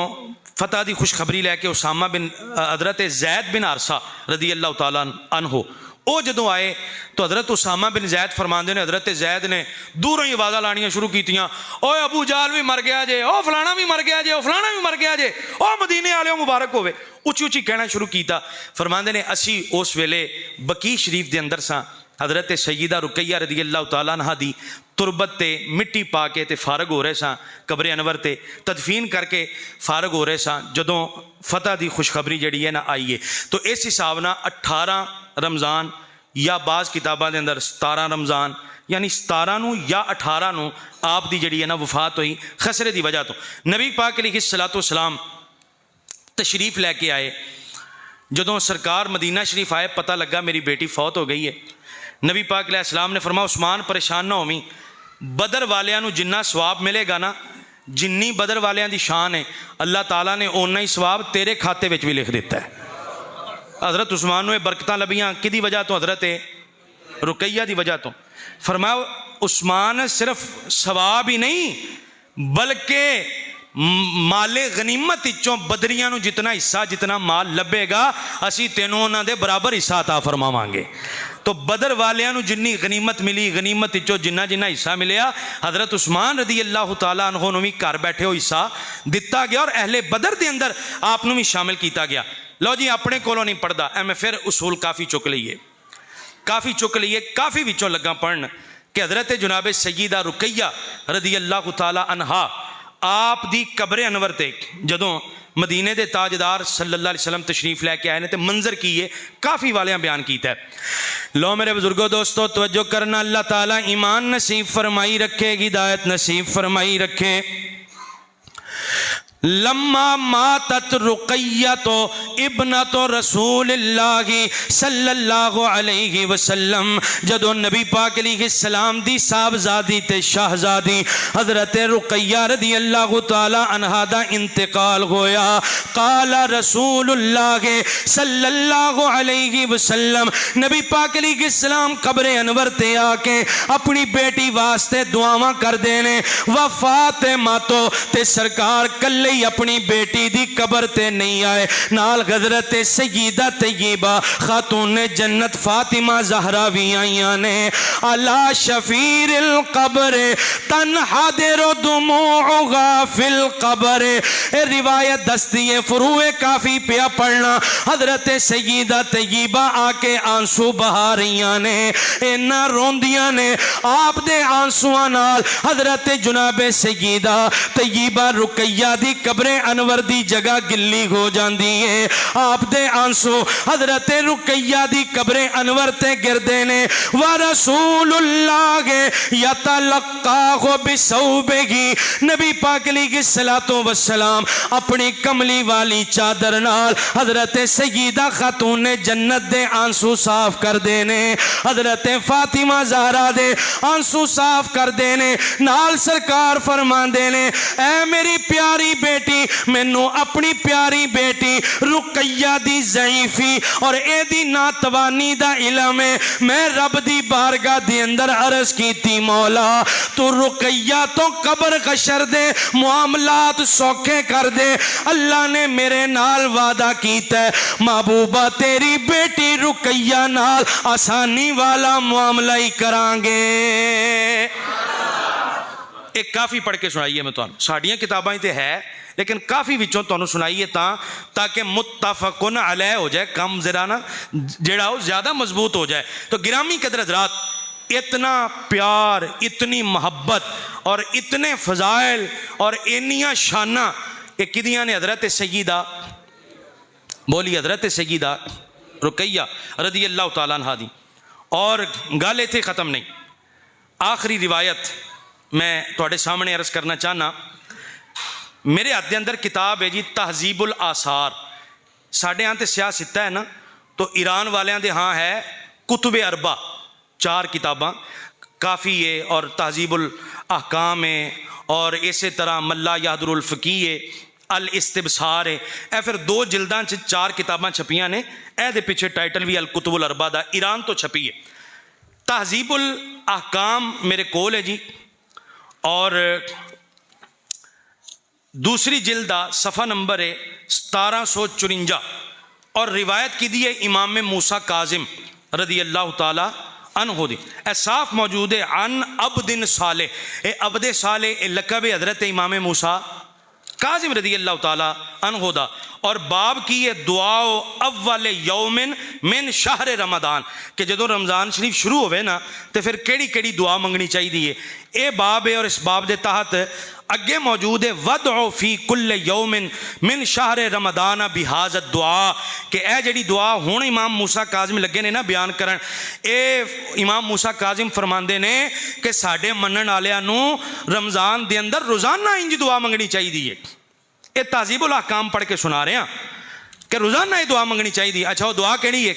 फतह की खुशखबरी लैके उसामा बिन हज़रत जैद बिन हारसा रदी अल्लाह तआला अन्हो वो जदों आए तो हज़रत उसामा बिन जैद फरमाते हैं हज़रत जैद ने दूरों ही आवाज़ा लानियां शुरू कीतियां, ओए अबू जाल भी मर गया जे, ओ फलाना भी मर गया जे, ओ फलाना भी मर गया जे, ओ मदीने वाले मुबारक होवे, उची उची कहना शुरू किया। फरमाते हैं असी उस वेले बकी शरीफ के अंदर सां, हज़रत सैयदा रुकैया रदी अल्लाह तआला अन्हा दी तुरबत ते मिट्टी पा के ते फारग हो रहे सां, कब्रे अनवर ते तदफीन करके फारग हो रहे सां, जदों फतह की खुशखबरी जी है ना आई है। तो इस हिसाब न 18 रमज़ान या बाज़ किताबां के अंदर 17 रमज़ान यानी 17 नूं या 18 नूं आप दी जी है ना वफात हुई खसरे की वजह तो। नबी पाक अलैहिस्सलातु वस्सलाम तशरीफ़ लैके आए, जदों सरकार मदीना शरीफ आए पता लगा मेरी बेटी फौत हो गई है। नबी पाक अलैहिस्सलाम ने फरमाया उस्मान परेशान ना होवीं, बदर वालियां नूं जिन्ना सवाब मिलेगा ना, जिन्नी बदर वालियां दी शान है अल्लाह ताला ने उन्ना ही सवाब तेरे खाते विच भी लिख दिता है। हज़रत उस्मान नूं बरकतां लभियां किहदी वजह तो? हज़रत रुकैया की वजह तो। फरमाया उस्मान सिर्फ सवाब ही नहीं बल्कि माले गनीमत इचों बदरियां नूं जितना हिस्सा जितना माल लभेगा असी तेनों उन्हां दे बराबर हिस्सा अता फरमावांगे। तो बदर वालियां नूं जिन्नी गनीमत मिली, गनीमत इचों जिन्ना जिन्ना हिस्सा मिलिया हज़रत उस्मान रदी अल्लाह तआला अन्हु नूं भी घर बैठे हो हिस्सा दिता गया और अहले बदर के अंदर आप नूं भी शामिल किया गया। लो जी अपने कोलों नहीं पढ़दा, मैं फिर उसूल काफ़ी चुक लीए, काफ़ी विचों लगा पढ़न कि हज़रत जनाब सैयदा रुकैया रदी अल्लाह तआला अन्हा आप दी कब्रे अनवर ते जदों मदीने के ताजदार सल्लल्लाहु अलैहि वसल्लम तशरीफ लैके आए ने तो मंजर की है काफ़ी वालियां बयान किया है। लो मेरे बुजुर्गो दोस्तों तवज्जो करना, अल्लाह ताला ईमान नसीब फरमाई रखे, हिदायत नसीब फरमाई रखे। लम्मा मातत रुकैया तो इब्न तो रसूलिल्लाहि सल्लल्लाहु अलैहि वसल्लम जदों नबी पाक अलैहिस्सलाम दी साहबजादी ते शाहजादी हज़रत रुकैया रदी अल्लाह तआला अन्हा दा इंतकाल होया, काला रसूलुल्लाह सल्लल्लाहु अलैहि वसल्लम नबी पाक अलैहिस्सलाम कब्रे अनवर ते आके अपनी बेटी वास्ते दुआवां करदे ने। वफात मातो ते सरकार कल्ले अपनी बेटी दी कबर ते नहीं आए, नाल हज़रत सय्यदा तय्यबा खातून जन्नत फातिमा ज़हरा भी आईयां ने। अला शफीरिल कब्र तनहादिर दुमूउहा फिल कब्र, ए रिवायत दसती है फरूए काफ़ी पिया पढ़ना, हज़रत सय्यदा तय्यबा आके आंसू बहा रही ने, इन्ना रोंदियां ने आप दे आंसुआं नाल हज़रत जनाब सय्यदा तय्यबा रुकैया दी कब्रे अनवर दी जगह गिल्ली हो जाती है। आप दे आंसू हज़रत रुकैया दी कब्रे अनवर ते गिरदे ने। व रसूलुल्लाह यतलक्काहु बिसौबिही, नबी पाक अलैहिस्सलातु वस्सलाम अपनी कमली वाली चादर नाल हज़रत सय्यदा खातून जन्नत दे आंसू साफ कर देने, हज़रत फातिमा ज़हरा दे आंसू साफ कर देने। नाल सरकार फरमांदे ने, ऐ मेरी प्यारी बेटी मैनू अपनी प्यारी बेटी रुकैया दी ज़ईफ़ी और एदी नातवानी दा इलम है। मैं रब दी बारगाह दे अंदर अर्ज कीती, मौला तू रुकैया तो कब्र हशर दे मामलात सौखे कर दे। अल्लाह ने मेरे नाल वादा कीता है, महबूबा तेरी बेटी रुकैया नाल आसानी वाला मामला ही करांगे। एक काफ़ी पढ़ के सुनाइए मैं तुहानू, साड़ियाँ किताबां ते है लेकिन काफ़ी विचों तुहानू सुनाइए ताकि मुत्तफकुन अलैह हो जाए, कम जरा ना जेड़ा हो ज़्यादा मजबूत हो जाए। तो गिरामी कदर हज़रात, इतना प्यार, इतनी मोहब्बत और इतने फ़ज़ाइल और इन्नियाँ शाना ये किदियाँ ने हज़रत सय्यदा, बोली हज़रत सय्यदा रुकैया रज़ी अल्लाह तआला अन्हा दी। और गल इत्थे ख़त्म नहीं, आखिरी रिवायत मैं तुहाडे सामने अर्ज करना चाहना। मेरे हाथ के अंदर किताब है जी तहजीबुल आसार। साढ़े यहाँ तो स्याह सित्ता है ना, तो ईरान वालियां दे हाँ है कुतुब अरबा, 4 किताबां काफ़ी है, और तहजीबुल अहकाम है, और इस तरह मल्ला यादरुल फ़क़ीह है, अल इस्तिबसार है। ए फिर 2 जिल्दां च 4 किताबां छपियां ने। ए दे पिछे टाइटल भी अल कुतुबुल अरबा दा, ईरान तो छपी है। तहजीबुल अहकाम मेरे कोल है जी, और दूसरी जिल्दा सफ़ा नंबर है 1754, और रिवायत की दी है इमाम मूसा काजिम रज़ी अल्लाह ताला अन्हु दी। ए साफ मौजूद है अन अब्दिन साले, ए अब्दे साले ए लकब हज़रत इमाम मूसा काजिम रज़ी अल्लाह ताला अन्हु दा। और बाब की है दुआओ अव्वल यौमिन मिन शहर रमदान, कि जदों रमज़ान शरीफ शुरू होवे ना तो फिर केड़ी केड़ी दुआ मंगनी चाहिए, ये बाब है। और इस बाब के तहत अगे मौजूद है वदउ फी कुल्ले यौमिन मिन शहर रमदान बिहाज़त दुआ, कि यह जी दुआ हुण इमाम मूसा काजिम लगे ने ना बयान करन। ए इमाम मूसा काजिम फरमाते ने कि साडे मनण वालियां नूं रमज़ान के अंदर रोज़ाना इंज दुआ मंगनी चाहिए है। ये तहजीबुल अहकाम पढ़ के सुना रहे हैं कि रोज़ाना ये दुआ मंगनी चाहिए। अच्छा वो दुआ केड़ी है?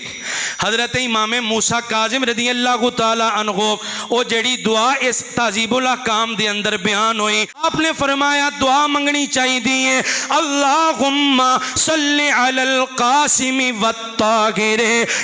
हज़रत इमाम मूसा काजिम रज़ी अल्लाह ताला अन्हु वो जेड़ी दुआ इस तहजीबुल अहकाम दे अंदर बयान हुई, आपने फरमाया दुआ मंगनी चाहिए अल्लाहुम्मा सल्लि अलल कासिम वत्ताहिर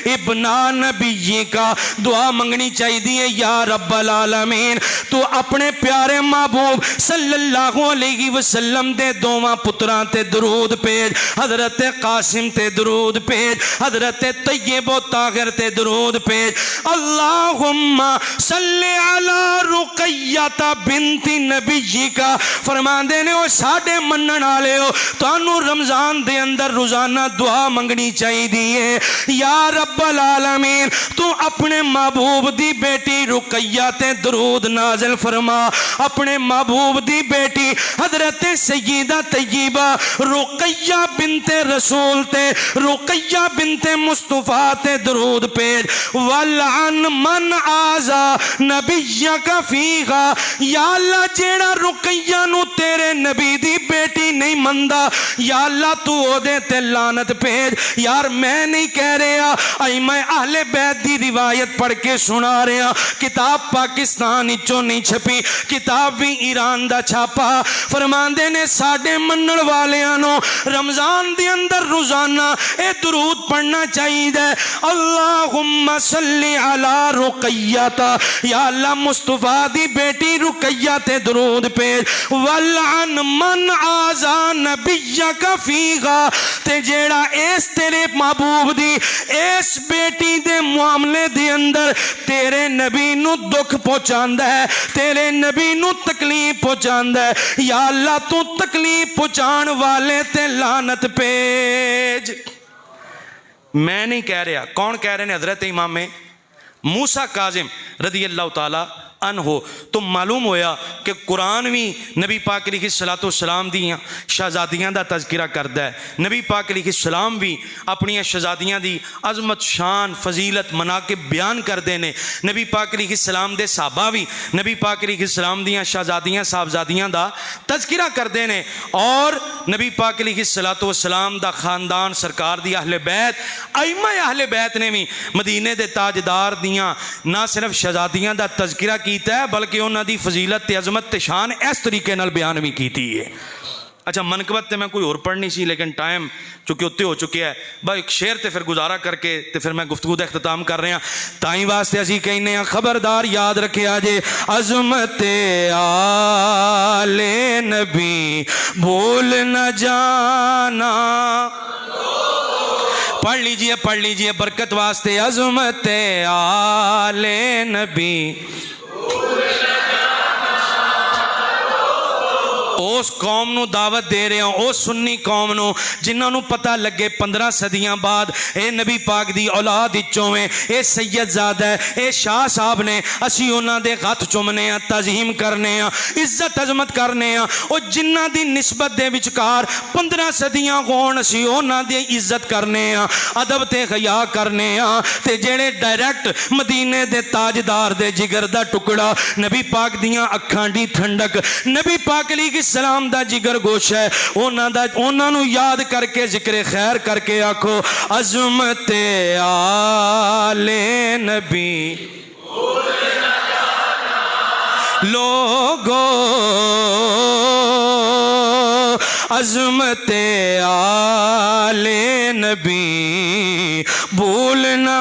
इब्ना नबी का। दुआ मंगनी चाहिए या रब्बल आलमीन तू अपने प्यारे महबूब सल्लल्लाहु अलैहि वसल्लम दे दोवां पुत्रां ते दरूद भेज, हज़रत कासिम ते दरूद भेज, हज़रत तय्यब ताहिर ते दरूद भेज। अल्लाहुम्मा सल्लि अला रुकैयता बिनती नबी का। फरमांदे ने ओ साडे मनण वाले हो, तुहानू रमज़ान दे अंदर रोज़ाना दुआ मंगनी चाहिए या रब्बल आलमीन तू अपने महबूब दी बेटी रुकैया ते दरूद नाज़िल फरमा। अपने महबूब दी बेटी हज़रत सय्यदा तय्यबा रुकैया बिनते रसूल ते रुकैया बिनते मुस्तफा ते दरूद पेज। वलन मन आजा नबिया का फीहा, या अल्लाह जेड़ा रुकैया नू तेरे नबी दी बेटी नहीं मनदा, या अल्लाह तू ओदे ते लानत भेज। यार मैं नहीं कह रहा, आई मैं अहले बैत दी रिवायत पढ़ के सुना रहा। किताब पाकिस्तान विचों नहीं छपी, किताब भी ईरान दा छापा। फरमांदे ने साडे मनण वालियां नू रमज़ान दे अंदर रोज़ाना ए दुरूद पढ़ना चाहिए। अल्लाहुम्मा सल्लि अला रुकैयता, या अल्लाह मुस्तफा दी बेटी रुकैया ते दरूद भेज। वलन मन आजा नबिया का फीहा, ते जेड़ा इस तेरे महबूब दी इस बेटी दे मामले दे अंदर तेरे नबी नू दुख पहुंचांदा है, तेरे नबी नू तकलीफ पहुंचांदा है, या अल्लाह तू तकलीफ पहुंचाण वाले ते लानत भेज। मैं नहीं कह रहा, कौन कह रहे हैं? हज़रत इमाम मूसा काजिम रज़ी अल्लाह ताला अन्हो। तो मालूम होया कि कुरान भी नबी पाक अलैहिस्सलाम दियाँ शहजादियाँ का तज़किरा करता है। नबी पाक अलैहिस्सलाम भी अपनी शहजादियाँ की अजमत शान फजीलत मनाकिब बयान करते हैं। नबी पाक अलैहिस्सलाम दे साहबा भी नबी पाक अलैहिस्सलाम दियाँ शहजादियाँ साहबजादियाँ का तज़किरा करते हैं। और नबी पाक अलैहिस्सलाम दा खानदान सरकार दी अहले बैत आइमा अहले बैत ने भी मदीने दे ताजदार दियाँ ना सिर्फ शहजादियाँ का तज़किरा कीता है, बल्कि उन्हां दी फजीलत ते अजमत ते शान इस तरीके नाल बयान भी कीती है। अच्छा मनकबत तो मैं कोई और पढ़नी सी, लेकिन टाइम चूंकि उत्ते हो चुके है, भाई एक शेर तो फिर गुजारा करके तो फिर मैं गुफ्तगू का अख्ताम कर रहा। ताई वास्ते असी कहने खबरदार याद रखे जे अज़मत आले नबी भूल न जाना। पढ़ लीजिए बरकत वास्ते अज़मत आले नबी उस कौम नू दावत दे रहे हो, उस सुन्नी कौम नू जिन्होंने पता लगे 15 सदियां बाद ये नबी पाक दी औलाद विचों है, ये सैयदजादा है, ये शाह साहब ने, असी उन्हां दे हथ चुमने आ, तज़हीम करने आ, इज्जत अजमत करने आ। और जिन्हां दी निस्बत दे विचकार 15 सदियां होण असी उन्हां दी इज्जत करने आ, अदब ते हया करने आ। ते जेड़े डायरैक्ट मदीने दे ताजदार दे जिगर दा टुकड़ा, नबी पाक दियां अखां दी ठंडक, नबी पाक अली सलाम दा जिगर गोश है, उन्होंने याद करके जिक्र खैर करके आखो अज़मत आले नबी लोगो अज़मत आले नबी भूलना।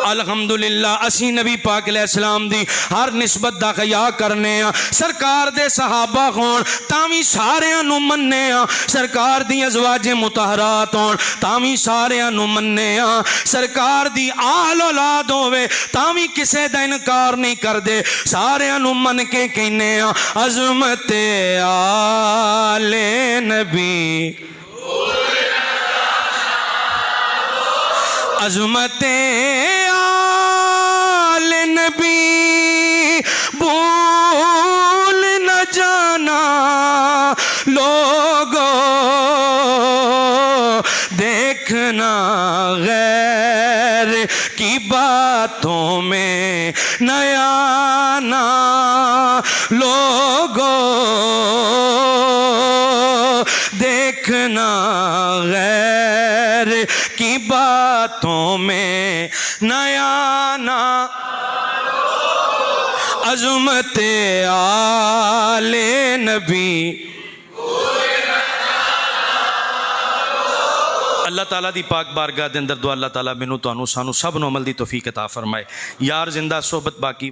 अल्हम्दुलिल्लाह असी नबी पाक अलैहिस्सलाम दी हर निस्बत दा खया करने आ। सरकार दे सहाबा होण तावी सारियां नू मन्ने आ, सरकार दी अज़वाजे मुतहरात होण तावी सारियां नू मन्ने आ, सरकार दी आल औलाद होवे तावी किसे दा इनकार नहीं करदे, सारियां नू मन के कहने आ अज़मत आले नबी अज़मत आले नबी भूल न जाना। लोगों देखना गैर की बातों में नया ना, लोगों देखना गैर की बातों में नया ना। अज़मत आले नबी अल्लाह ताला दी पाक बारगाह दे अंदर दुआ अल्लाह ताला मैनू तुहानू सानू सब नू अमल दी तौफीक अता फरमाए। यार जिंदा सोहबत बाकी।